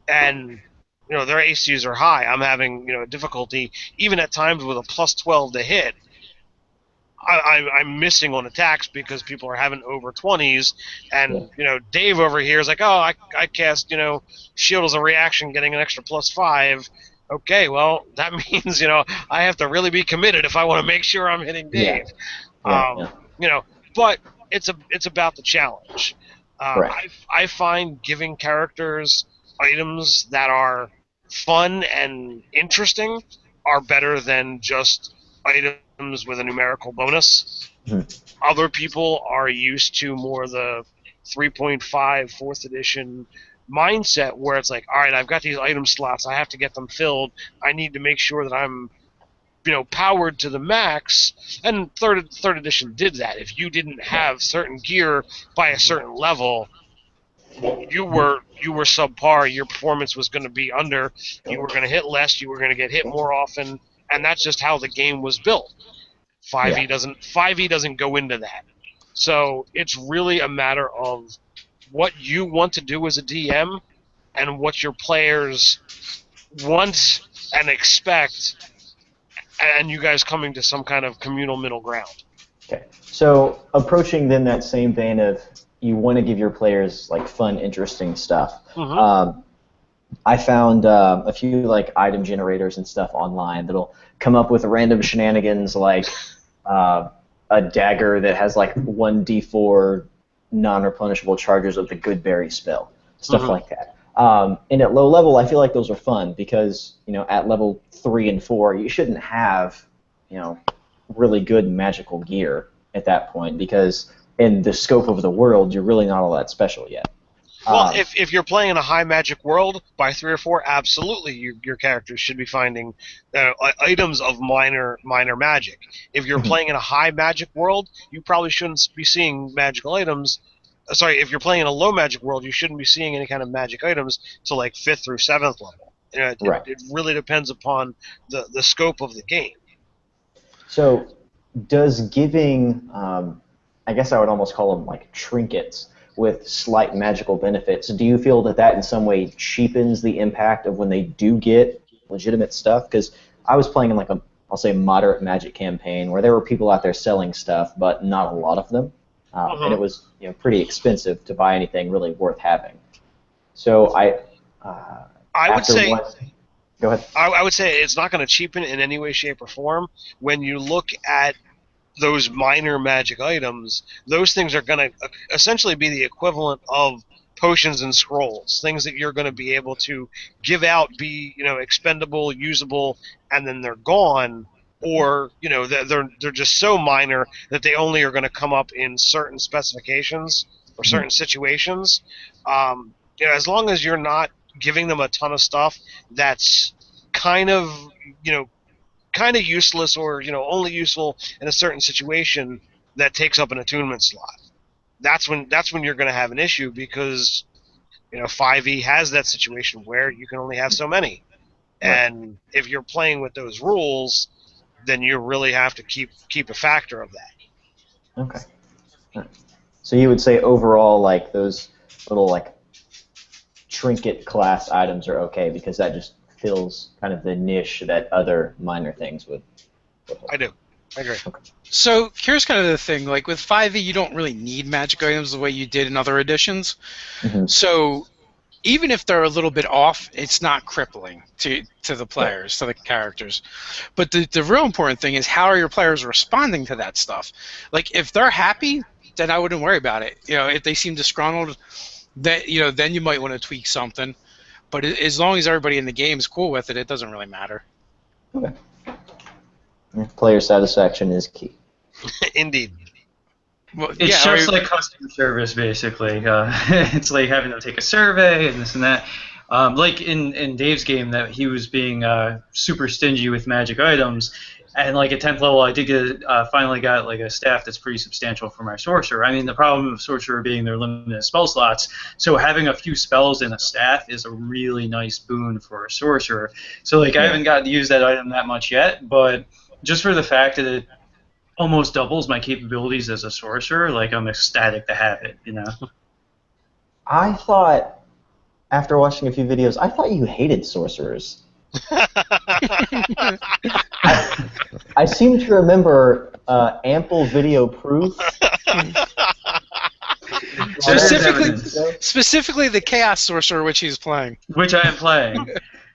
[SPEAKER 4] and their ACs are high. I'm having difficulty even at times with a +12 to hit. I'm missing on attacks because people are having over 20s, and Dave over here is like, oh, I cast shield as a reaction, getting an extra +5. Okay, well that means I have to really be committed if I want to make sure I'm hitting Dave. But it's about the challenge. I find giving characters items that are fun and interesting are better than just items with a numerical bonus. Other people are used to more the 3.5 4th edition mindset where it's like, all right, I've got these item slots, I have to get them filled, I need to make sure that I'm powered to the max. And third edition did that. If you didn't have certain gear by a certain level, you were subpar, your performance was going to be under, you were going to hit less, you were going to get hit more often, and that's just how the game was built. 5e doesn't go into that. So it's really a matter of what you want to do as a DM and what your players want and expect, and you guys coming to some kind of communal middle ground.
[SPEAKER 2] Okay. So approaching then that same vein of you want to give your players like fun, interesting stuff. I found a few item generators and stuff online that'll come up with random shenanigans like a dagger that has 1d4 non-replenishable charges of the Goodberry spell, stuff like that. And at low level, I feel like those are fun because at level 3 and 4, you shouldn't have really good magical gear at that point because in the scope of the world, you're really not all that special yet.
[SPEAKER 4] Well, if you're playing in a high magic world, by 3 or 4, absolutely your characters should be finding items of minor magic. If you're playing in a high magic world, you probably shouldn't be seeing magical items. Sorry, if you're playing in a low magic world, you shouldn't be seeing any kind of magic items to 5th through 7th level. It really depends upon the scope of the game.
[SPEAKER 2] So does giving, I guess I would almost call them trinkets, with slight magical benefits, do you feel that in some way cheapens the impact of when they do get legitimate stuff? Because I was playing in I'll say moderate magic campaign where there were people out there selling stuff, but not a lot of them, and it was pretty expensive to buy anything really worth having. So I
[SPEAKER 4] would say.
[SPEAKER 2] Go ahead.
[SPEAKER 4] I would say it's not going to cheapen in any way, shape, or form. When you look at those minor magic items, those things are going to essentially be the equivalent of potions and scrolls, things that you're going to be able to give out, be expendable, usable, and then they're gone, or they're just so minor that they only are going to come up in certain specifications or certain situations. As long as you're not giving them a ton of stuff that's kind of useless or only useful in a certain situation that takes up an attunement slot. That's when you're going to have an issue because 5e has that situation where you can only have so many, and if you're playing with those rules, then you really have to keep a factor of that.
[SPEAKER 2] Okay. So you would say overall, like those little like trinket class items are okay because that just fills kind of the niche that other minor things would hold.
[SPEAKER 4] I do. I agree.
[SPEAKER 1] So here's kind of the thing, like with 5e, you don't really need magic items the way you did in other editions.
[SPEAKER 2] Mhm.
[SPEAKER 1] So even if they're a little bit off, it's not crippling to the players, to the characters. But the real important thing is how are your players responding to that stuff? Like if they're happy, then I wouldn't worry about it. You know, if they seem disgruntled, then then you might want to tweak something. But as long as everybody in the game is cool with it, it doesn't really matter.
[SPEAKER 2] Okay. Player satisfaction is key.
[SPEAKER 4] Indeed.
[SPEAKER 1] Well,
[SPEAKER 5] It's
[SPEAKER 1] yeah,
[SPEAKER 5] just like customer service, basically. It's like having to take a survey and this and that. Like in Dave's game, that he was being super stingy with magic items, and like at 10th level, I did get finally got like a staff that's pretty substantial for my sorcerer. I mean, the problem of sorcerer being their limited spell slots, so having a few spells in a staff is a really nice boon for a sorcerer. So like I haven't gotten to use that item that much yet, but just for the fact that it almost doubles my capabilities as a sorcerer, like I'm ecstatic to have it, you know.
[SPEAKER 2] I thought, after watching a few videos, I thought you hated sorcerers. I seem to remember ample video proof.
[SPEAKER 1] Specifically the Chaos Sorcerer, which he's playing.
[SPEAKER 5] Which I am playing.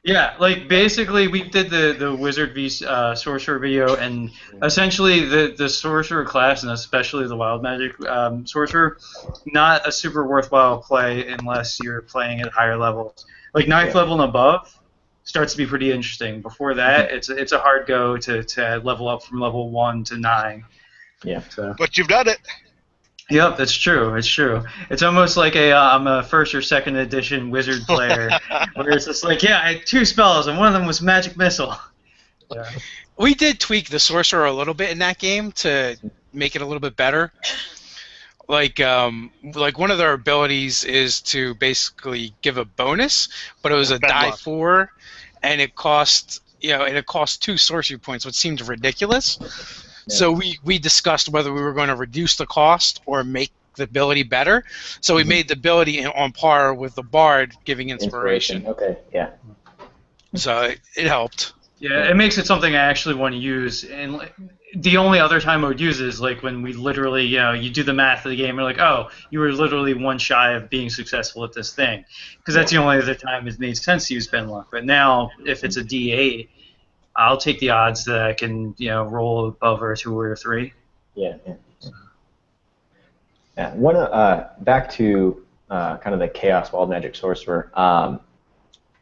[SPEAKER 5] Yeah, like basically we did the Wizard v Sorcerer video, and essentially the Sorcerer class, and especially the Wild Magic Sorcerer, not a super worthwhile play unless you're playing at higher levels. Like 9th level and above starts to be pretty interesting. Before that, it's a hard go to level up from level 1 to 9.
[SPEAKER 2] Yeah.
[SPEAKER 5] So.
[SPEAKER 4] But you've done it.
[SPEAKER 5] Yep, that's true. It's true. It's almost like I'm a first or second edition wizard player, where it's just like, yeah, I had 2 spells, and one of them was magic missile. Yeah.
[SPEAKER 1] We did tweak the sorcerer a little bit in that game to make it a little bit better. Like one of their abilities is to basically give a bonus, but it was a die 4, and it cost 2 sorcery points, which seemed ridiculous. So we discussed whether we were going to reduce the cost or make the ability better. So we made the ability on par with the Bard giving inspiration.
[SPEAKER 2] Okay, yeah.
[SPEAKER 1] So it helped.
[SPEAKER 5] Yeah, it makes it something I actually want to use. And the only other time I would use it is like when we literally, you do the math of the game, and you're like, oh, you were literally 1 shy of being successful at this thing. Because that's the only other time it made sense to use Ben Luck. But now, if it's a D8, I'll take the odds that I can, roll above or 2 or 3.
[SPEAKER 2] Yeah. Back to kind of the Chaos Wild Magic Sorcerer.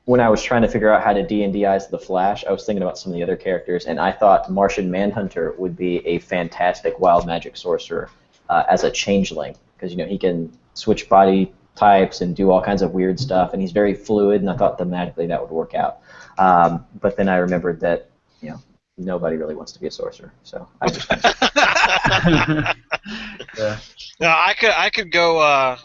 [SPEAKER 2] When I was trying to figure out how to D&Dize the Flash, I was thinking about some of the other characters, and I thought Martian Manhunter would be a fantastic Wild Magic Sorcerer as a changeling, because he can switch body types and do all kinds of weird stuff, and he's very fluid, and I thought thematically that would work out. But then I remembered that nobody really wants to be a sorcerer, so I just
[SPEAKER 5] Yeah.
[SPEAKER 4] No, I could go I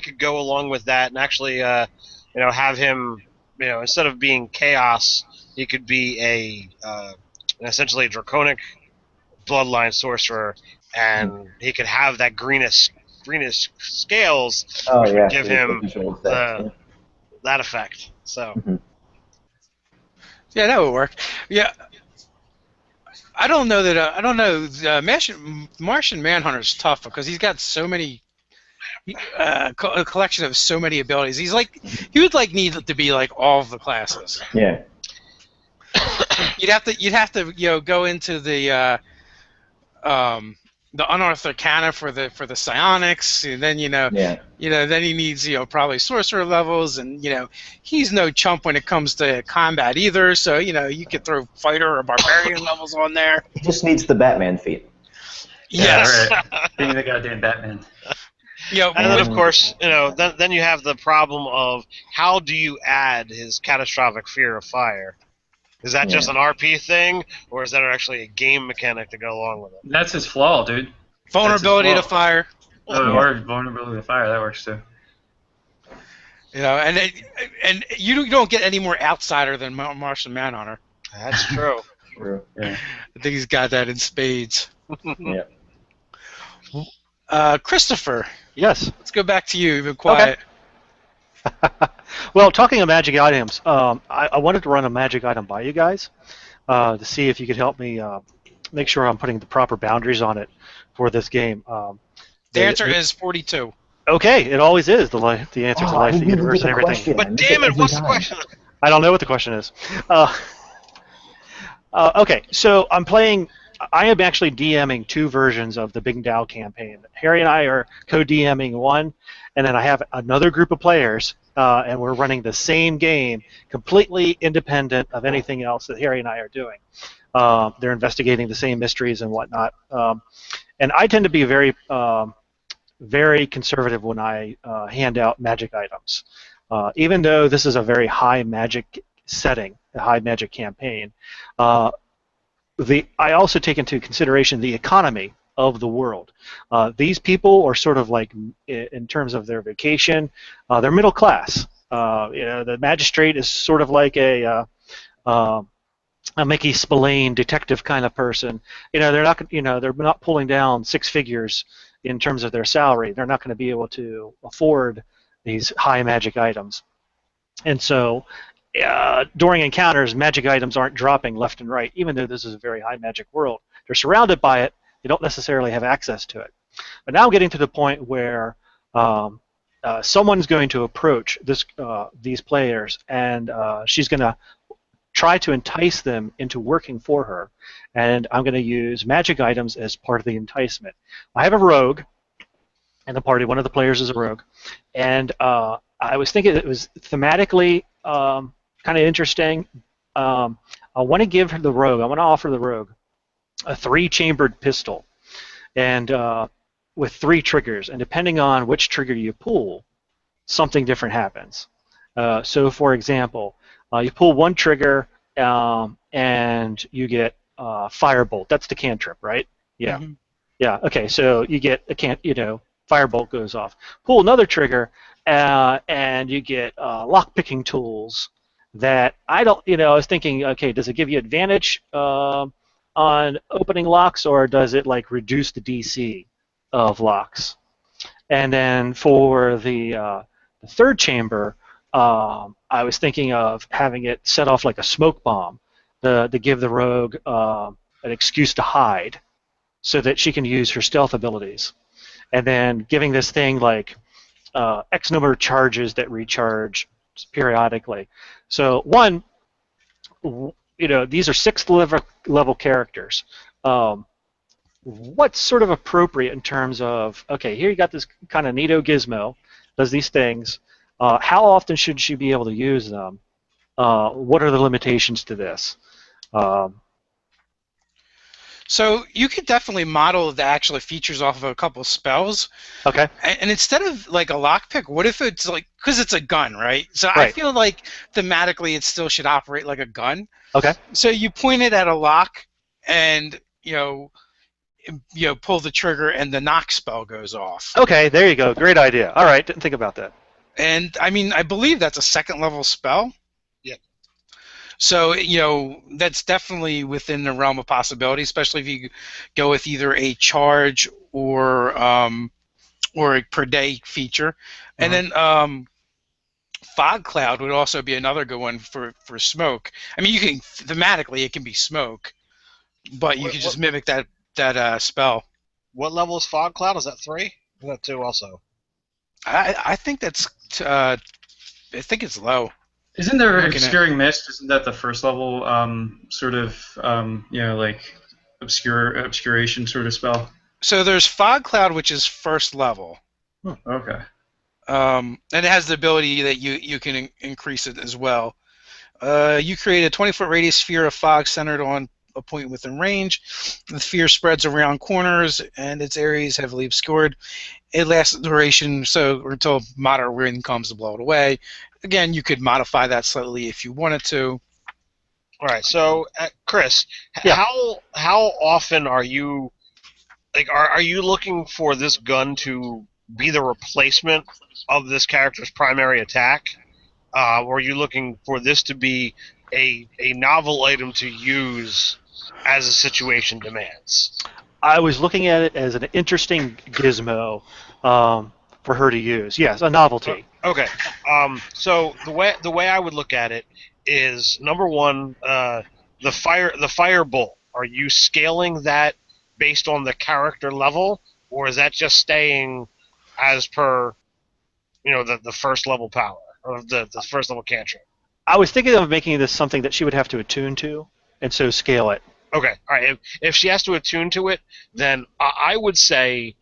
[SPEAKER 4] could go along with that and actually have him instead of being chaos, he could be essentially a draconic bloodline sorcerer, and he could have that greenish scales, which would give him that effect. So
[SPEAKER 1] yeah, that would work. Yeah. I don't know that. Martian Manhunter's tough because he's got so many, a collection of so many abilities. He would need to be like all of the classes.
[SPEAKER 2] Yeah.
[SPEAKER 1] You'd have to go into the Unearthed Arcana for the psionics, and then then he needs probably sorcerer levels, and he's no chump when it comes to combat either. So you could throw fighter or barbarian levels on there.
[SPEAKER 2] He just needs the Batman feat.
[SPEAKER 1] Yes.
[SPEAKER 5] Yeah, right. Being the goddamn Batman.
[SPEAKER 4] And then of course then you have the problem of how do you add his catastrophic fear of fire? Is that just an RP thing, or is that actually a game mechanic to go along with it?
[SPEAKER 5] That's his flaw, dude.
[SPEAKER 1] Vulnerability to fire.
[SPEAKER 5] Or vulnerability to fire, that works too.
[SPEAKER 1] And you don't get any more outsider than Martian Manhunter.
[SPEAKER 4] That's true.
[SPEAKER 2] True. Yeah.
[SPEAKER 1] I think he's got that in spades.
[SPEAKER 2] Yeah.
[SPEAKER 1] Christopher,
[SPEAKER 3] Yes.
[SPEAKER 1] let's go back to you. You've been quiet.
[SPEAKER 3] Well, talking of magic items, I wanted to run a magic item by you guys to see if you could help me make sure I'm putting the proper boundaries on it for this game.
[SPEAKER 1] The answer is 42.
[SPEAKER 3] Okay, it always is the answer to
[SPEAKER 2] Oh, I
[SPEAKER 3] life, the
[SPEAKER 2] didn't even
[SPEAKER 3] universe,
[SPEAKER 2] get
[SPEAKER 3] and
[SPEAKER 2] the
[SPEAKER 3] everything.
[SPEAKER 2] question. I
[SPEAKER 4] But
[SPEAKER 2] miss
[SPEAKER 4] damn it,
[SPEAKER 2] every
[SPEAKER 4] what's the
[SPEAKER 2] time.
[SPEAKER 4] question?
[SPEAKER 3] I don't know what the question is. Okay, so I'm playing. I am actually DMing two versions of the Big Dow campaign. Harry and I are co-DMing one, and then I have another group of players, and we're running the same game, completely independent of anything else that Harry and I are doing. They're investigating the same mysteries and whatnot. And I tend to be very conservative when I hand out magic items. Even though this is a very high magic setting, a high magic campaign, I also take into consideration the economy of the world. These people are sort of like, in terms of their vacation, they're middle class. The magistrate is sort of like a Mickey Spillane detective kind of person. They're not pulling down six figures in terms of their salary. They're not going to be able to afford these high magic items. And so during encounters, magic items aren't dropping left and right, even though this is a very high magic world. They're surrounded by it. They don't necessarily have access to it. But now I'm getting to the point where someone's going to approach these players, and she's going to try to entice them into working for her, and I'm going to use magic items as part of the enticement. I have a rogue in the party. One of the players is a rogue, and I was thinking it was thematically kind of interesting. I want to give the rogue. I want to offer the rogue a 3-chambered pistol, and with 3 triggers, and depending on which trigger you pull, something different happens. So, for example, you pull one trigger, and you get firebolt. That's the cantrip, right? Yeah.
[SPEAKER 1] Mm-hmm.
[SPEAKER 3] Yeah. Okay. So you get firebolt goes off. Pull another trigger, and you get lock-picking tools. That I don't. I was thinking, okay, does it give you advantage on opening locks, or does it like reduce the DC of locks? And then for the third chamber, I was thinking of having it set off like a smoke bomb to give the rogue an excuse to hide so that she can use her stealth abilities. And then giving this thing like X number of charges that recharge periodically. So these are 6th level characters. What's sort of appropriate in terms of, okay, here you got this kind of neato gizmo, does these things. How often should she be able to use them? What are the limitations to this?
[SPEAKER 1] So you could definitely model the actual features off of a couple spells.
[SPEAKER 3] Okay.
[SPEAKER 1] And instead of like a lockpick, what if it's like, because it's a gun, right? So
[SPEAKER 3] Right.
[SPEAKER 1] I feel like thematically it still should operate like a gun.
[SPEAKER 3] Okay.
[SPEAKER 1] So you point it at a lock, and pull the trigger, and the knock spell goes off.
[SPEAKER 3] Okay, there you go. Great idea. All right, didn't think about that.
[SPEAKER 1] And I mean, I believe that's a 2nd level spell.
[SPEAKER 4] Yep.
[SPEAKER 1] So that's definitely within the realm of possibility, especially if you go with either a charge or a per day feature. And then fog cloud would also be another good one for smoke. I mean, you can thematically it can be smoke, but you can just mimic that spell.
[SPEAKER 4] What level is fog cloud? Is that 3? Is that 2 also?
[SPEAKER 1] I think that's I think it's low.
[SPEAKER 5] Isn't there
[SPEAKER 1] Looking at-
[SPEAKER 5] obscuring mist? Isn't that the first level sort of like obscuration sort of spell?
[SPEAKER 1] So there's fog cloud, which is 1st level.
[SPEAKER 5] Okay.
[SPEAKER 1] And it has the ability that you can increase it as well. You create a 20-foot radius sphere of fog centered on a point within range. The sphere spreads around corners, and its area is heavily obscured. It lasts the duration, so until moderate wind comes to blow it away. Again, you could modify that slightly if you wanted to.
[SPEAKER 4] All right. So, Chris,
[SPEAKER 3] Yeah.
[SPEAKER 4] how often are you are you looking for this gun to be the replacement of this character's primary attack, or are you looking for this to be a novel item to use as a situation demands?
[SPEAKER 3] I was looking at it as an interesting gizmo for her to use. Yes, a novelty.
[SPEAKER 4] Okay. So the way I would look at it is number one, the firebolt. Are you scaling that based on the character level, or is that just staying as per the first level power or the first level cantrip?
[SPEAKER 3] I was thinking of making this something that she would have to attune to, and so scale it.
[SPEAKER 4] Okay. All right. If she has to attune to it, then I would say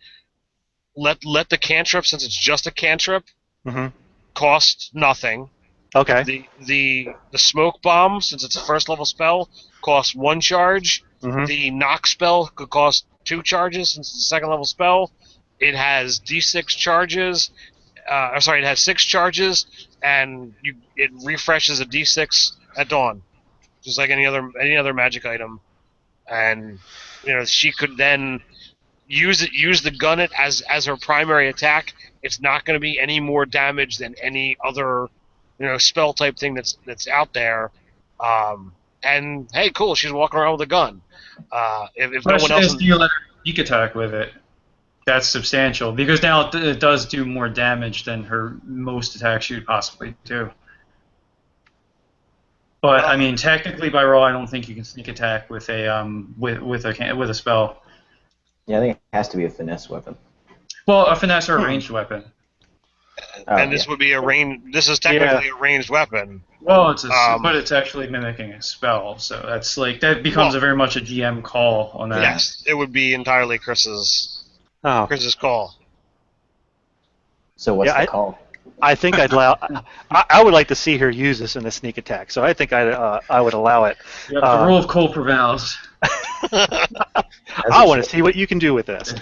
[SPEAKER 4] let the cantrip, since it's just a cantrip, cost nothing.
[SPEAKER 3] Okay.
[SPEAKER 4] The smoke bomb, since it's a first level spell, costs 1 charge. The knock spell could cost 2 charges since it's a second level spell. It has D6 charges. It has 6 charges, and it refreshes a D6 at dawn, just like any other magic item. And she could then use the gunnet as her primary attack. It's not going to be any more damage than any other spell type thing that's out there. And hey, cool, she's walking around with a gun. If no one else,
[SPEAKER 5] you let her sneak attack with it. That's substantial because now it does do more damage than her most attacks she would possibly do. But I mean, technically by roll, I don't think you can sneak attack with a spell.
[SPEAKER 2] Yeah, I think it has to be a finesse weapon.
[SPEAKER 5] Well, a finesse or a ranged weapon.
[SPEAKER 4] And this would be a range. This is technically a ranged weapon.
[SPEAKER 5] Well, but it's actually mimicking a spell, so that becomes very much a GM call on that.
[SPEAKER 4] Yes, it would be entirely Chris's call.
[SPEAKER 2] So what's the call?
[SPEAKER 3] I think I'd allow. I would like to see her use this in a sneak attack, so I think I would allow it.
[SPEAKER 5] Yeah, the rule of cold prevails.
[SPEAKER 3] I want to see what you can do with this.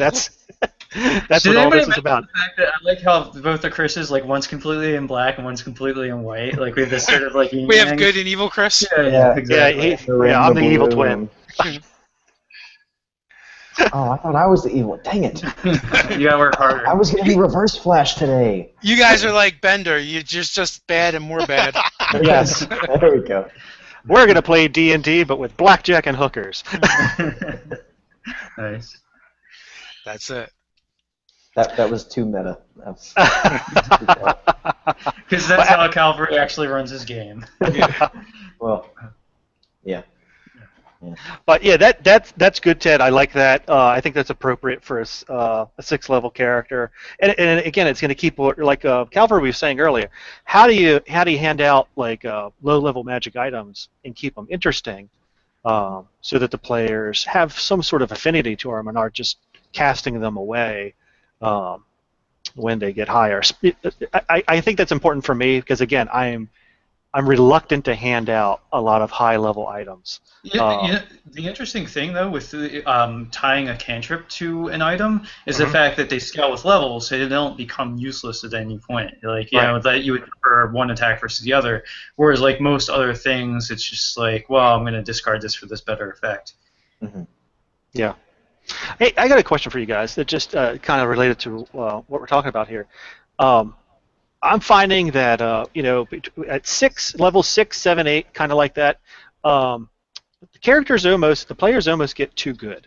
[SPEAKER 3] That's what all this is about.
[SPEAKER 5] The fact that I like how both the Chris's, one's completely in black and one's completely in white. We have this sort of
[SPEAKER 1] we have good and evil Chris.
[SPEAKER 5] Yeah, exactly.
[SPEAKER 3] I'm the evil twin.
[SPEAKER 2] Oh, I thought I was the evil. Dang it!
[SPEAKER 5] You gotta work harder.
[SPEAKER 2] I was gonna be Reverse Flash today.
[SPEAKER 1] You guys are like Bender. You're just bad and more bad.
[SPEAKER 2] Yes, there we go.
[SPEAKER 3] We're gonna play D&D, but with blackjack and hookers.
[SPEAKER 5] Nice.
[SPEAKER 1] That's it.
[SPEAKER 2] That was too meta.
[SPEAKER 5] Because that's how Calvary actually runs his game.
[SPEAKER 2] Well, yeah.
[SPEAKER 3] But yeah, that's good, Ted. I like that. I think that's appropriate for a 6th level character. And again, it's going to keep, like Calvary was saying earlier. How do you hand out low level magic items and keep them interesting, so that the players have some sort of affinity to them and aren't just casting them away when they get higher. I think that's important for me because again, I'm reluctant to hand out a lot of high-level items.
[SPEAKER 5] The interesting thing, though, with tying a cantrip to an item is the fact that they scale with levels, so they don't become useless at any point. That you would prefer one attack versus the other, whereas most other things, it's just I'm going to discard this for this better effect.
[SPEAKER 2] Mm-hmm.
[SPEAKER 3] Yeah. Hey, I got a question for you guys that just kind of related to what we're talking about here. I'm finding that at level 6, 7, 8, kind of like that, the players almost get too good.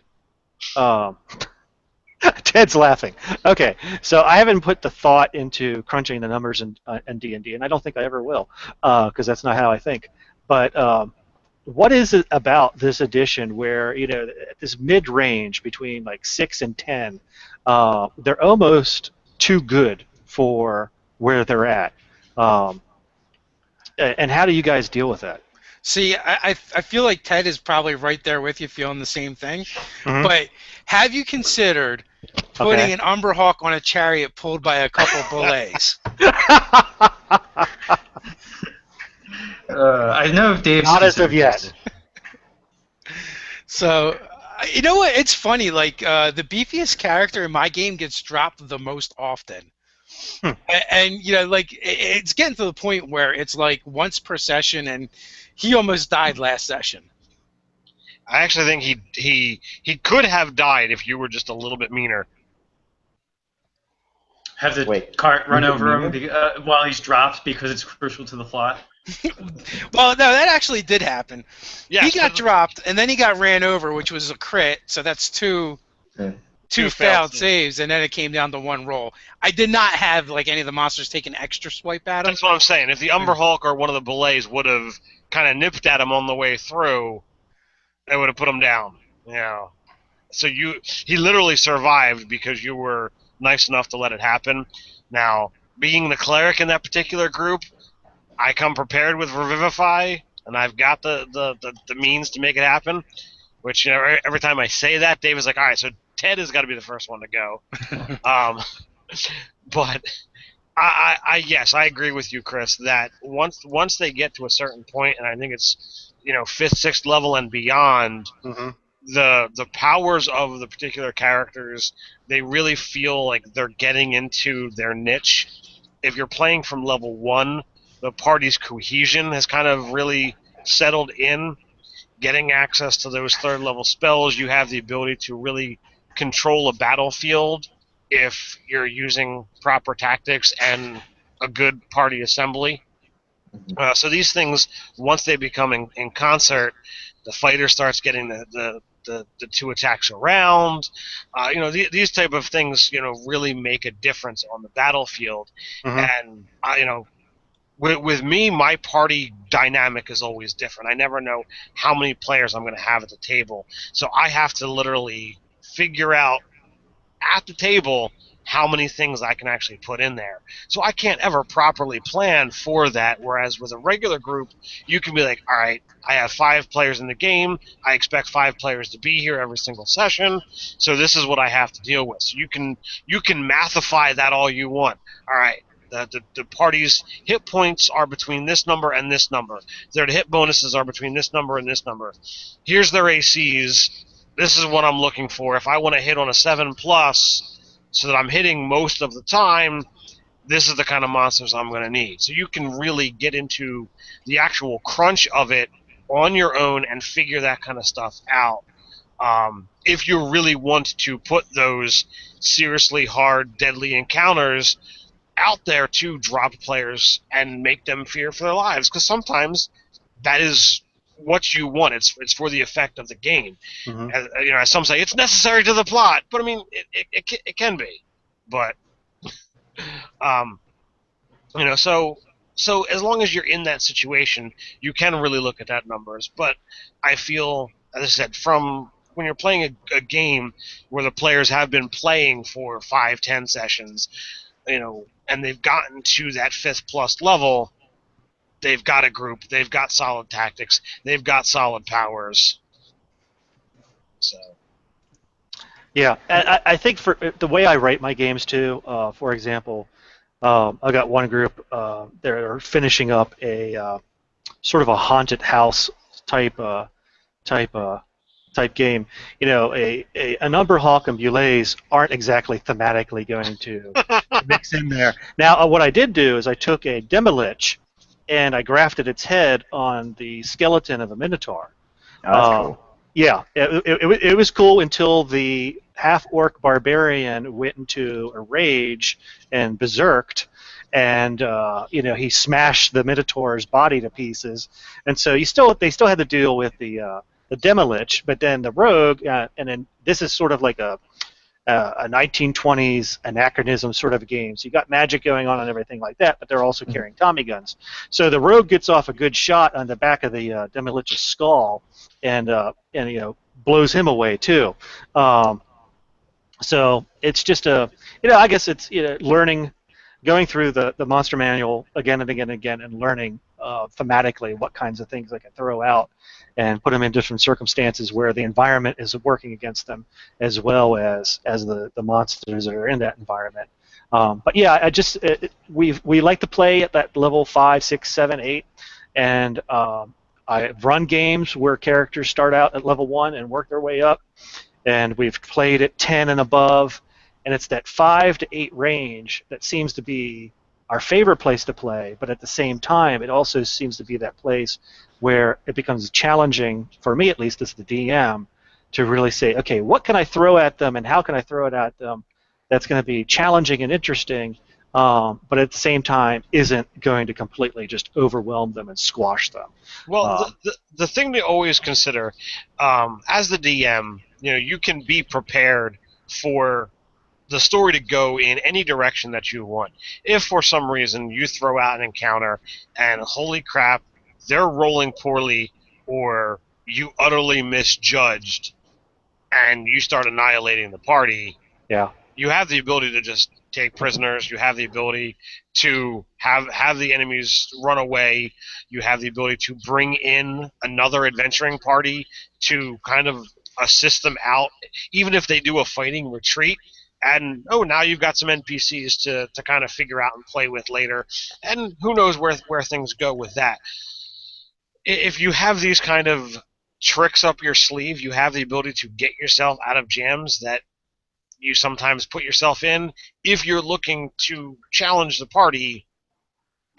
[SPEAKER 3] Ted's laughing. Okay, so I haven't put the thought into crunching the numbers in D&D, and I don't think I ever will, because that's not how I think. But what is it about this edition where this mid-range between 6 and 10, they're almost too good for where they're at, and how do you guys deal with that?
[SPEAKER 1] See, I feel like Ted is probably right there with you, feeling the same thing.
[SPEAKER 3] Mm-hmm.
[SPEAKER 1] But have you considered putting an Umberhawk on a chariot pulled by a couple bullets?
[SPEAKER 5] I know Dave's
[SPEAKER 3] not as of yet.
[SPEAKER 1] So, you know what? It's funny. The beefiest character in my game gets dropped the most often. And it's getting to the point where it's once per session, and he almost died last session.
[SPEAKER 4] I actually think he could have died if you were just a little bit meaner.
[SPEAKER 5] Have the cart run over him while he's dropped because it's crucial to the plot.
[SPEAKER 1] Well, no, that actually did happen.
[SPEAKER 4] Yes,
[SPEAKER 1] he got dropped, and then he got ran over, which was a crit. So that's 2
[SPEAKER 2] Yeah.
[SPEAKER 1] two failed saves, and then it came down to one roll. I did not have like any of the monsters take an extra swipe at him.
[SPEAKER 4] That's what I'm saying. If the Umber Hulk or one of the Belays would have kind of nipped at him on the way through, it would have put him down. So he literally survived because you were nice enough to let it happen. Now, being the cleric in that particular group, I come prepared with Revivify, and I've got the means to make it happen. Which, every time I say that, Dave is like, all right, so Ted has got to be the first one to go. But yes, I agree with you, Chris, that once they get to a certain point, and I think it's 5th, 6th level and beyond, the powers of the particular characters, they really feel like they're getting into their niche. If you're playing from level 1, the party's cohesion has kind of really settled in. Getting access to those 3rd level spells, you have the ability to really control a battlefield if you're using proper tactics and a good party assembly. So these things, once they become in concert, the fighter starts getting the 2 attacks around. These type of things, really make a difference on the battlefield. And with me, my party dynamic is always different. I never know how many players I'm going to have at the table. So I have to literally figure out at the table how many things I can actually put in there. So I can't ever properly plan for that, whereas with a regular group, you can be like, all right, I have 5 players in the game. I expect 5 players to be here every single session. So this is what I have to deal with. So you can mathify that all you want. All right. The party's hit points are between this number and this number. Their hit bonuses are between this number and this number. Here's their ACs. This is what I'm looking for. If I want to hit on a 7+, so that I'm hitting most of the time, this is the kind of monsters I'm going to need. So you can really get into the actual crunch of it on your own and figure that kind of stuff out. If you really want to put those seriously hard, deadly encounters out there to drop players and make them fear for their lives, because sometimes that is what you want. It's for the effect of the game. As some say, it's necessary to the plot, but I mean, it can be. But so as long as you're in that situation, you can really look at that numbers. But I feel, as I said, from when you're playing a game where the players have been playing for 5-10 sessions, and they've gotten to that 5th+ level, they've got a group, they've got solid tactics, they've got solid powers. So.
[SPEAKER 3] Yeah, I think for the way I write my games too, for example, I got one group, they're finishing up a sort of a haunted house type game. An Umber Hulk and Bulays aren't exactly thematically going to mix in there. Now, what I did do is I took a Demolich and I grafted its head on the skeleton of a Minotaur.
[SPEAKER 2] Oh, that's cool.
[SPEAKER 3] Yeah, it was cool until the half-orc barbarian went into a rage and berserked, and he smashed the Minotaur's body to pieces. And so they still had to deal with the Demolich, but then the rogue, and then this is sort of like a 1920s anachronism sort of game. So you got magic going on and everything like that, but they're also carrying Tommy guns. So the rogue gets off a good shot on the back of the Demolich's skull, and blows him away too. So it's just I guess it's learning, going through the monster manual again and again and again, and learning thematically what kinds of things I can throw out and put them in different circumstances where the environment is working against them, as well as the monsters that are in that environment. But yeah, we like to play at that level 5, 6, 7, 8, and I've run games where characters start out at level 1 and work their way up, and we've played at 10 and above, and it's that 5 to 8 range that seems to be our favorite place to play, but at the same time, it also seems to be that place where it becomes challenging, for me at least as the DM, to really say, okay, what can I throw at them and how can I throw it at them that's going to be challenging and interesting, but at the same time isn't going to completely just overwhelm them and squash them.
[SPEAKER 4] Well, the thing to always consider, as the DM, you can be prepared for the story to go in any direction that you want. If for some reason you throw out an encounter and holy crap, they're rolling poorly, or you utterly misjudged and you start annihilating the party,
[SPEAKER 3] Yeah.
[SPEAKER 4] you have the ability to just take prisoners. You have the ability to have the enemies run away. You have the ability to bring in another adventuring party to kind of assist them out, even if they do a fighting retreat. And now you've got some NPCs to kind of figure out and play with later. And who knows where things go with that. If you have these kind of tricks up your sleeve, you have the ability to get yourself out of jams that you sometimes put yourself in if you're looking to challenge the party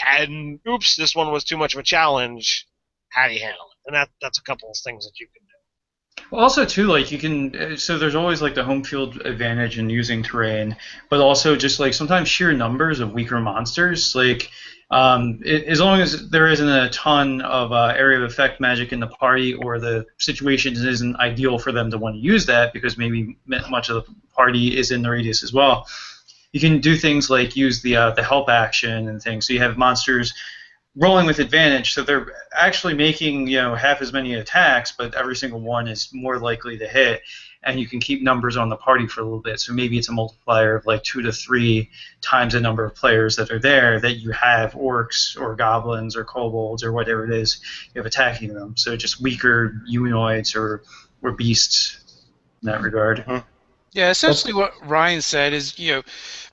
[SPEAKER 4] and oops, this one was too much of a challenge. How do you handle it? And that's a couple of things that you can do.
[SPEAKER 5] Well, also too, like you can, so there's always like the home field advantage in using terrain, but also just like sometimes sheer numbers of weaker monsters. Like as long as there isn't a ton of area of effect magic in the party, or the situation isn't ideal for them to want to use that because maybe much of the party is in the radius as well. You can do things like use the help action and things. So you have monsters rolling with advantage, so they're actually making half as many attacks, but every single one is more likely to hit, and you can keep numbers on the party for a little bit. So maybe it's a multiplier of like 2 to 3 times the number of players that are there that you have orcs or goblins or kobolds or whatever it is you have attacking them. So just weaker humanoids or beasts in that regard.
[SPEAKER 3] Mm-hmm.
[SPEAKER 1] Yeah, essentially what Ryan said is,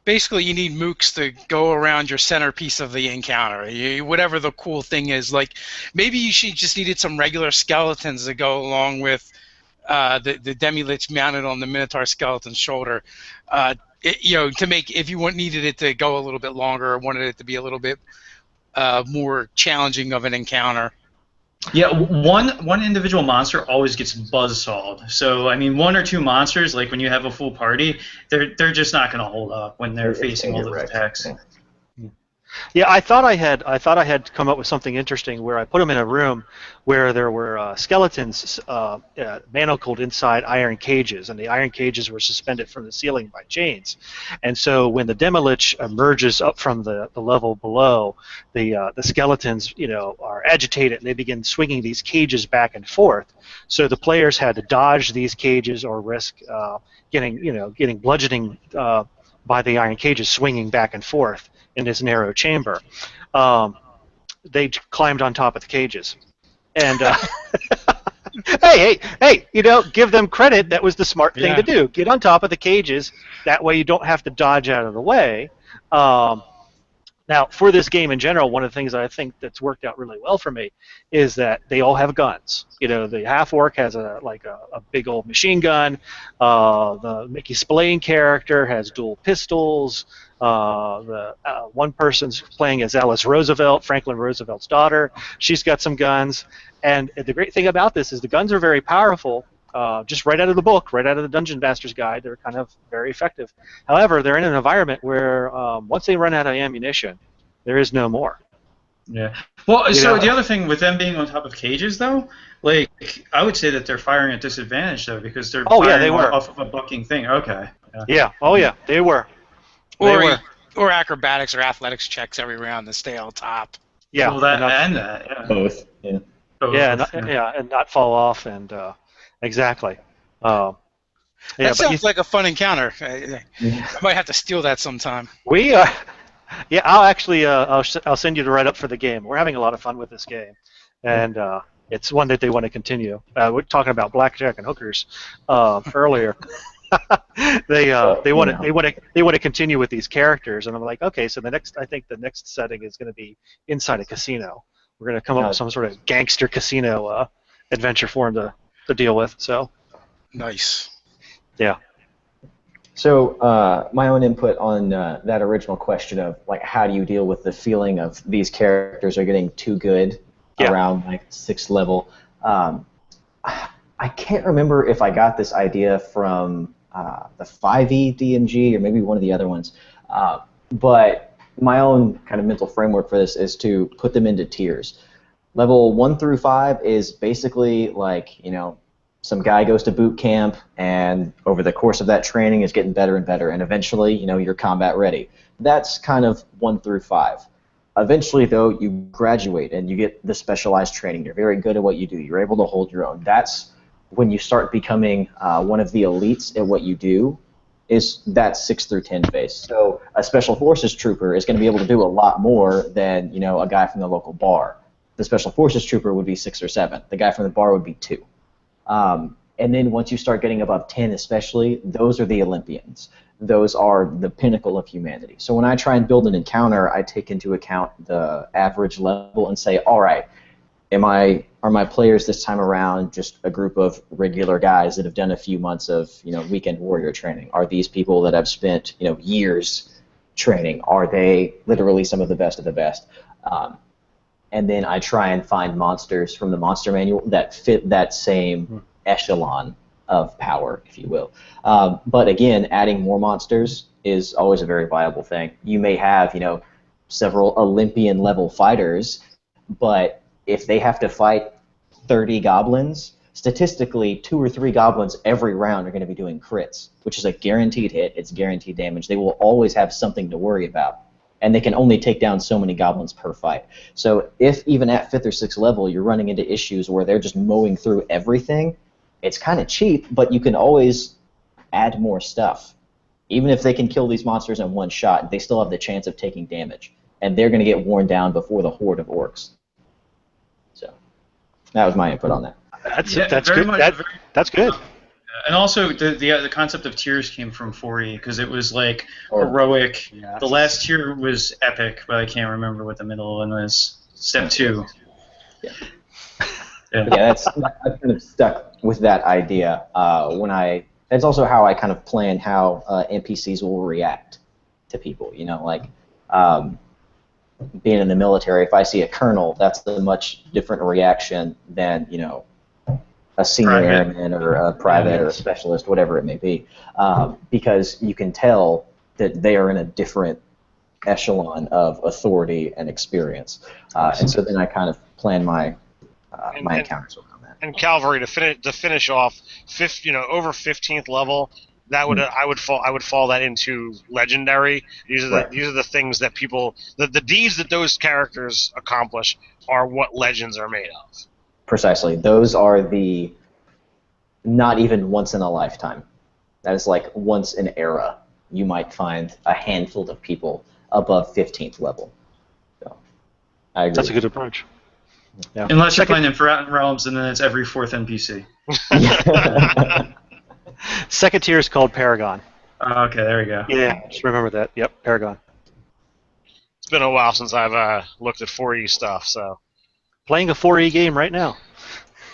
[SPEAKER 1] basically you need mooks to go around your centerpiece of the encounter, whatever the cool thing is. Like maybe you just needed some regular skeletons to go along with the demi-lich mounted on the Minotaur skeleton's shoulder. To make, if you needed it to go a little bit longer or wanted it to be a little bit more challenging of an encounter.
[SPEAKER 5] Yeah, one individual monster always gets buzzsawed. So I mean, 1 or 2 monsters, like when you have a full party, they're just not going to hold up when they're facing all those attacks.
[SPEAKER 3] Yeah, I thought I had come up with something interesting where I put them in a room where there were skeletons manacled inside iron cages, and the iron cages were suspended from the ceiling by chains. And so when the Demilich emerges up from the level below, the skeletons are agitated, and they begin swinging these cages back and forth. So the players had to dodge these cages or risk getting bludgeoning by the iron cages swinging back and forth in this narrow chamber. They climbed on top of the cages, and hey, give them credit. That was the smart thing to do. Get on top of the cages. That way you don't have to dodge out of the way. Now, for this game in general, one of the things I think that's worked out really well for me is that they all have guns. The half-orc has a big old machine gun. The Mickey Spillane character has dual pistols. The one person's playing as Alice Roosevelt, Franklin Roosevelt's daughter. She's got some guns. And the great thing about this is the guns are very powerful. Just right out of the book, right out of the Dungeon Master's Guide, they're kind of very effective. However, they're in an environment where once they run out of ammunition, there is no more.
[SPEAKER 5] Yeah. Well, the other thing with them being on top of cages, though, like I would say that they're firing at disadvantage, though, because they're firing off of a bucking thing. Okay.
[SPEAKER 3] Yeah. Oh yeah, they were.
[SPEAKER 1] Or acrobatics or athletics checks every round to stay on top.
[SPEAKER 3] Yeah.
[SPEAKER 5] Well, that.
[SPEAKER 2] Both. Yeah.
[SPEAKER 5] Both,
[SPEAKER 3] and not fall off and. Exactly.
[SPEAKER 1] That sounds like a fun encounter. I might have to steal that sometime.
[SPEAKER 3] Yeah, I'll actually I'll send you the write-up for the game. We're having a lot of fun with this game, and it's one that they want to continue. We're talking about blackjack and hookers earlier. They want to continue with these characters, and I'm like, okay, so I think the next setting is going to be inside a casino. We're going to come up with some sort of gangster casino adventure for them to deal with. So
[SPEAKER 1] nice.
[SPEAKER 3] Yeah.
[SPEAKER 2] So my own input on that original question of like how do you deal with the feeling of these characters are getting too good around like 6th level. I can't remember if I got this idea from the 5e DMG or maybe one of the other ones, but my own kind of mental framework for this is to put them into tiers. Level 1 through 5 is basically like, some guy goes to boot camp, and over the course of that training is getting better and better, and eventually, you're combat ready. That's kind of 1 through 5. Eventually, though, you graduate and you get the specialized training. You're very good at what you do. You're able to hold your own. That's when you start becoming one of the elites at what you do, is that 6 through 10 phase. So a Special Forces trooper is going to be able to do a lot more than, a guy from the local bar. The Special Forces trooper would be 6 or 7. The guy from the bar would be 2. And then once you start getting above 10 especially, those are the Olympians. Those are the pinnacle of humanity. So when I try and build an encounter, I take into account the average level and say, all right, are my players this time around just a group of regular guys that have done a few months of weekend warrior training? Are these people that have spent years training? Are they literally some of the best of the best? And then I try and find monsters from the monster manual that fit that same echelon of power, if you will. But again, adding more monsters is always a very viable thing. You may have, several Olympian level fighters, but if they have to fight 30 goblins, statistically 2 or 3 goblins every round are going to be doing crits, which is a guaranteed hit. It's guaranteed damage. They will always have something to worry about. And they can only take down so many goblins per fight. So if even at 5th or 6th level you're running into issues where they're just mowing through everything, it's kind of cheap, but you can always add more stuff. Even if they can kill these monsters in one shot, they still have the chance of taking damage. And they're going to get worn down before the horde of orcs. So that was my input on that.
[SPEAKER 3] That's good. That's good.
[SPEAKER 5] And also, the concept of tiers came from 4E, because it was like heroic. Yeah. The last tier was epic, but I can't remember what the middle one was. Step 2.
[SPEAKER 2] Yeah. I've kind of stuck with that idea That's also how I kind of plan how NPCs will react to people. Being in the military, if I see a colonel, that's a much different reaction than a senior airman or a private or a specialist, whatever it may be, because you can tell that they are in a different echelon of authority and experience, and so then I kind of plan my encounters around that.
[SPEAKER 4] And cavalry to finish off, over 15th level, that would I would fall that into legendary. These are the things that people the deeds that those characters accomplish are what legends are made of.
[SPEAKER 2] Precisely. Those are the not even once in a lifetime. That is like once an era. You might find a handful of people above 15th level. So, I agree.
[SPEAKER 3] That's a good approach. Yeah.
[SPEAKER 5] Unless you're playing in Forgotten Realms, and then it's every 4th NPC.
[SPEAKER 3] Second tier is called Paragon.
[SPEAKER 5] Okay, there we go.
[SPEAKER 3] Yeah, just remember that. Yep, Paragon.
[SPEAKER 4] It's been a while since I've looked at 4E stuff, so.
[SPEAKER 3] Playing a 4E game right now.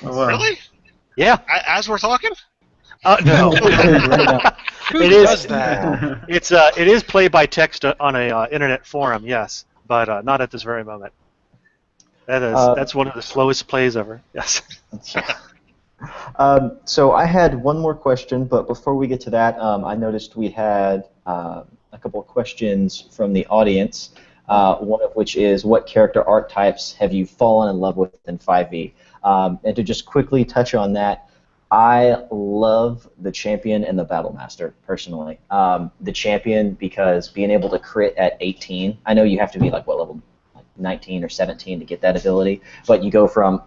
[SPEAKER 5] Oh, wow.
[SPEAKER 4] Really?
[SPEAKER 3] Yeah.
[SPEAKER 4] As we're talking?
[SPEAKER 3] No.
[SPEAKER 1] Who does that?
[SPEAKER 3] It is play by text on a internet forum, yes, but not at this very moment. That's one of the slowest plays ever. Yes.
[SPEAKER 2] So I had one more question, but before we get to that, I noticed we had a couple of questions from the audience. One of which is, what character archetypes have you fallen in love with in 5e? And to just quickly touch on that, I love the champion and the battle master personally. The champion, because being able to crit at 18, I know you have to be like level 19 or 17 to get that ability, but you go from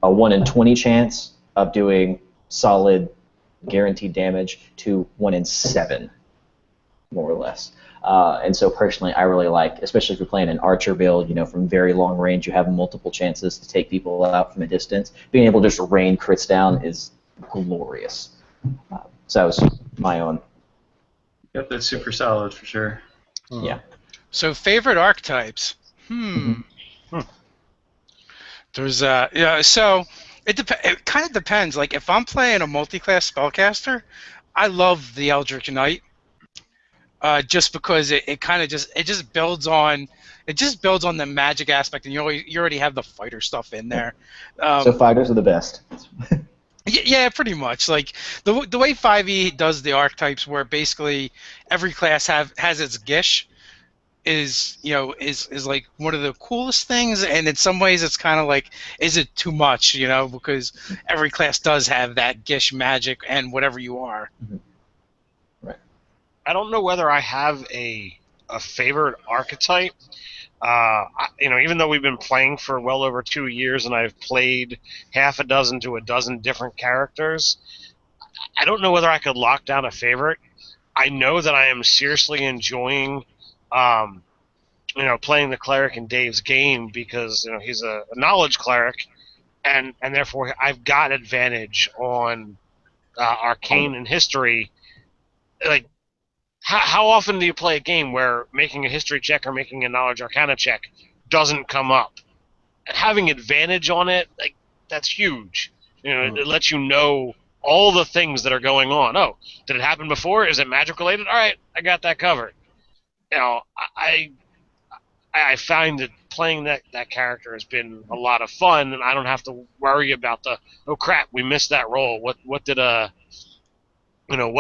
[SPEAKER 2] a 1 in 20 chance of doing solid guaranteed damage to 1 in 7, more or less. And so personally, I really like, especially if you're playing an archer build, from very long range, you have multiple chances to take people out from a distance. Being able to just rain crits down is glorious. So that was my own.
[SPEAKER 5] Yep, that's super solid for sure.
[SPEAKER 2] Yeah.
[SPEAKER 1] So favorite archetypes. There's so it kind of depends. Like if I'm playing a multi-class spellcaster, I love the Eldritch Knight. Just because it kind of just builds on the magic aspect, and you already have the fighter stuff in there.
[SPEAKER 2] So fighters are the best.
[SPEAKER 1] Yeah, pretty much. Like the way 5e does the archetypes, where basically every class has its gish. is is like one of the coolest things, and in some ways it's kind of like, is it too much, because every class does have that Gish magic and whatever you are.
[SPEAKER 2] Right.
[SPEAKER 4] I don't know whether I have a favorite archetype. Even though we've been playing for well over 2 years and I've played half a dozen to a dozen different characters, I don't know whether I could lock down a favorite. I know that I am seriously enjoying, playing the cleric in Dave's game because he's a knowledge cleric, and therefore I've got advantage on arcane and history. Like, how often do you play a game where making a history check or making a knowledge arcana check doesn't come up? And having advantage on it, like, that's huge. It lets you know all the things that are going on. Oh, did it happen before? Is it magic related? All right, I got that covered. I find that playing that character has been a lot of fun, and I don't have to worry about oh crap, we missed that roll. What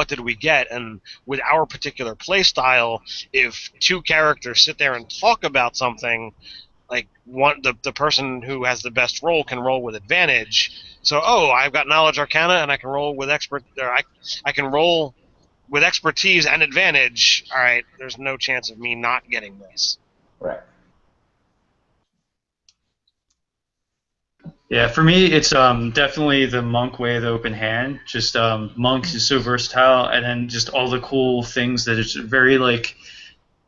[SPEAKER 4] did we get? And with our particular play style, if two characters sit there and talk about something, like the person who has the best roll can roll with advantage. So, I've got knowledge arcana and I can roll with I can roll with expertise and advantage. All right, there's no chance of me not getting this.
[SPEAKER 2] Right.
[SPEAKER 5] Yeah, for me, it's definitely the monk way of the open hand. Just monk is so versatile, and then just all the cool things that it's very like.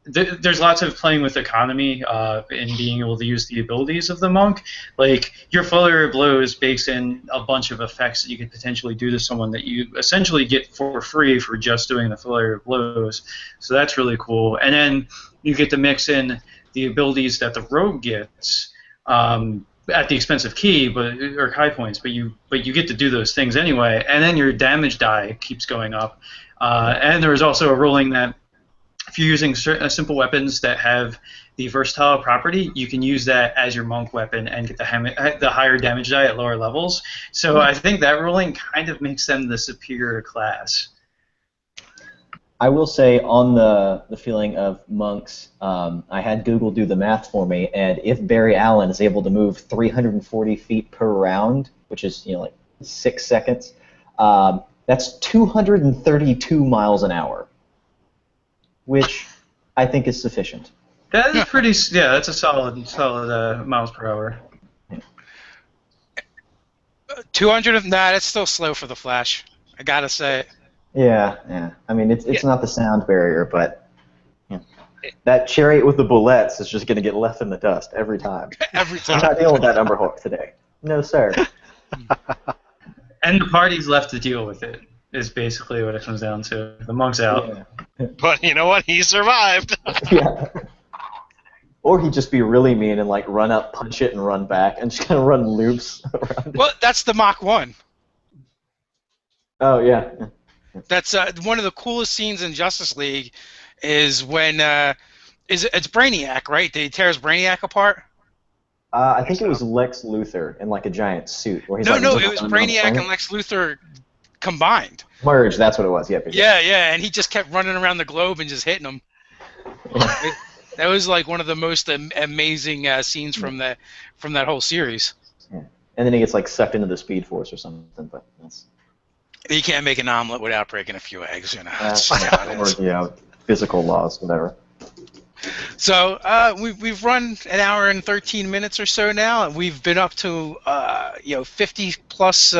[SPEAKER 5] There's lots of playing with economy and being able to use the abilities of the monk. Like, your flurry of blows bakes in a bunch of effects that you could potentially do to someone that you essentially get for free for just doing the flurry of blows. So that's really cool. And then you get to mix in the abilities that the rogue gets at the expense of key, or high points, but you get to do those things anyway. And then your damage die keeps going up. And there's also a ruling that if you're using simple weapons that have the versatile property, you can use that as your monk weapon and get the higher damage die at lower levels. So I think that ruling kind of makes them the superior class.
[SPEAKER 2] I will say, on the feeling of monks, I had Google do the math for me, and if Barry Allen is able to move 340 feet per round, which is like 6 seconds, that's 232 miles an hour. Which I think is sufficient.
[SPEAKER 5] That is pretty. Yeah, that's a solid miles per hour.
[SPEAKER 1] 200 that's still slow for the Flash. I gotta say.
[SPEAKER 2] Yeah. I mean, it's not the sound barrier, but that chariot with the bullets is just going to get left in the dust every time.
[SPEAKER 1] Every time.
[SPEAKER 2] I'm not dealing with that Umberhawk today. No, sir.
[SPEAKER 5] And the party's left to deal with it. Is basically what it comes down to. The monk's out.
[SPEAKER 2] Yeah.
[SPEAKER 4] But you know what? He survived.
[SPEAKER 2] Yeah. Or he'd just be really mean and run up, punch it, and run back, and just kind of run loops around.
[SPEAKER 1] Well, that's the Mach 1.
[SPEAKER 2] Oh, yeah.
[SPEAKER 1] That's one of the coolest scenes in Justice League is when it's Brainiac, right? He tears Brainiac apart.
[SPEAKER 2] I think it was Lex Luthor in a giant suit. Where he's
[SPEAKER 1] No, it was Brainiac and Lex Luthor combined.
[SPEAKER 2] Merged, that's what it was. Yep.
[SPEAKER 1] Yeah, and he just kept running around the globe and just hitting them. That was one of the most amazing scenes from that whole series.
[SPEAKER 2] Yeah. And then he gets sucked into the Speed Force or something, but that's...
[SPEAKER 1] You can't make an omelet without breaking a few eggs,
[SPEAKER 2] Or physical laws, whatever.
[SPEAKER 1] So we've run an hour and 13 minutes or so now, and we've been up to 50 plus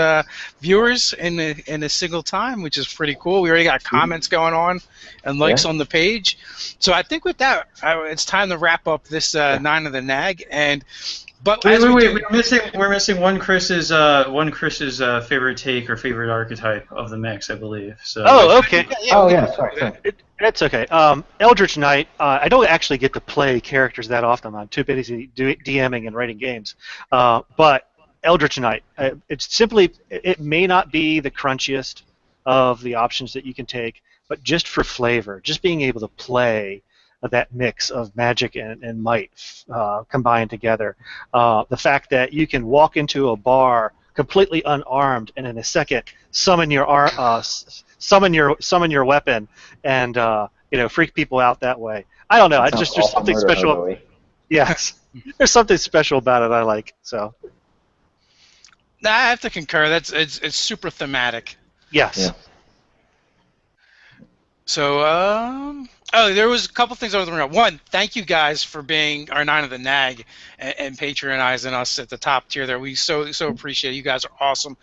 [SPEAKER 1] viewers in a single time, which is pretty cool. We already got comments going on and likes on the page. So I think with that, it's time to wrap up this 9 of the NAG. But
[SPEAKER 5] wait, we're missing one Chris's favorite take or favorite archetype of the mix, I believe. So.
[SPEAKER 3] Oh, okay.
[SPEAKER 2] Sorry.
[SPEAKER 3] That's okay. Eldritch Knight, I don't actually get to play characters that often. I'm too busy DMing and writing games. But Eldritch Knight, it may not be the crunchiest of the options that you can take, but just for flavor, just being able to play that mix of magic and might combined together. The fact that you can walk into a bar completely unarmed and in a second summon your weapon and freak people out that way. I don't know. It's
[SPEAKER 2] Sounds
[SPEAKER 3] just there's
[SPEAKER 2] awful,
[SPEAKER 3] something
[SPEAKER 2] murder
[SPEAKER 3] special.
[SPEAKER 2] hobo-y.
[SPEAKER 3] Yes, there's something special about it I like. So
[SPEAKER 1] Nah, I have to concur. It's super thematic.
[SPEAKER 3] yes.
[SPEAKER 2] Yeah.
[SPEAKER 1] So, there was a couple things I was wondering about. One, thank you guys for being our 9 of the NAG and patronizing us at the top tier there. We so appreciate it. You guys are awesome.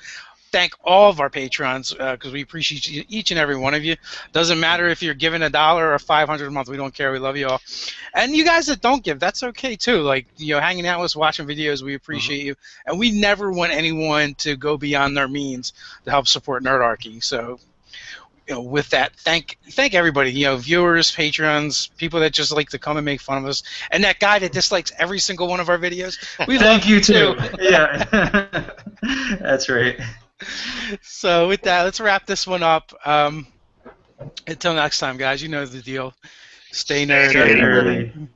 [SPEAKER 1] Thank all of our patrons because we appreciate each and every one of you. Doesn't matter if you're giving $1 or $500 a month. We don't care. We love you all. And you guys that don't give, that's okay too. Like, hanging out with us, watching videos, we appreciate you. And we never want anyone to go beyond their means to help support Nerdarchy. So, with that, thank everybody, viewers, patrons, people that just like to come and make fun of us, and that guy that dislikes every single one of our videos. We
[SPEAKER 5] Thank
[SPEAKER 1] love
[SPEAKER 5] you too. Yeah, that's right.
[SPEAKER 1] So with that, let's wrap this one up. Until next time, guys, you know the deal. Stay nerdy.
[SPEAKER 4] nerdy.
[SPEAKER 5] Nerdy.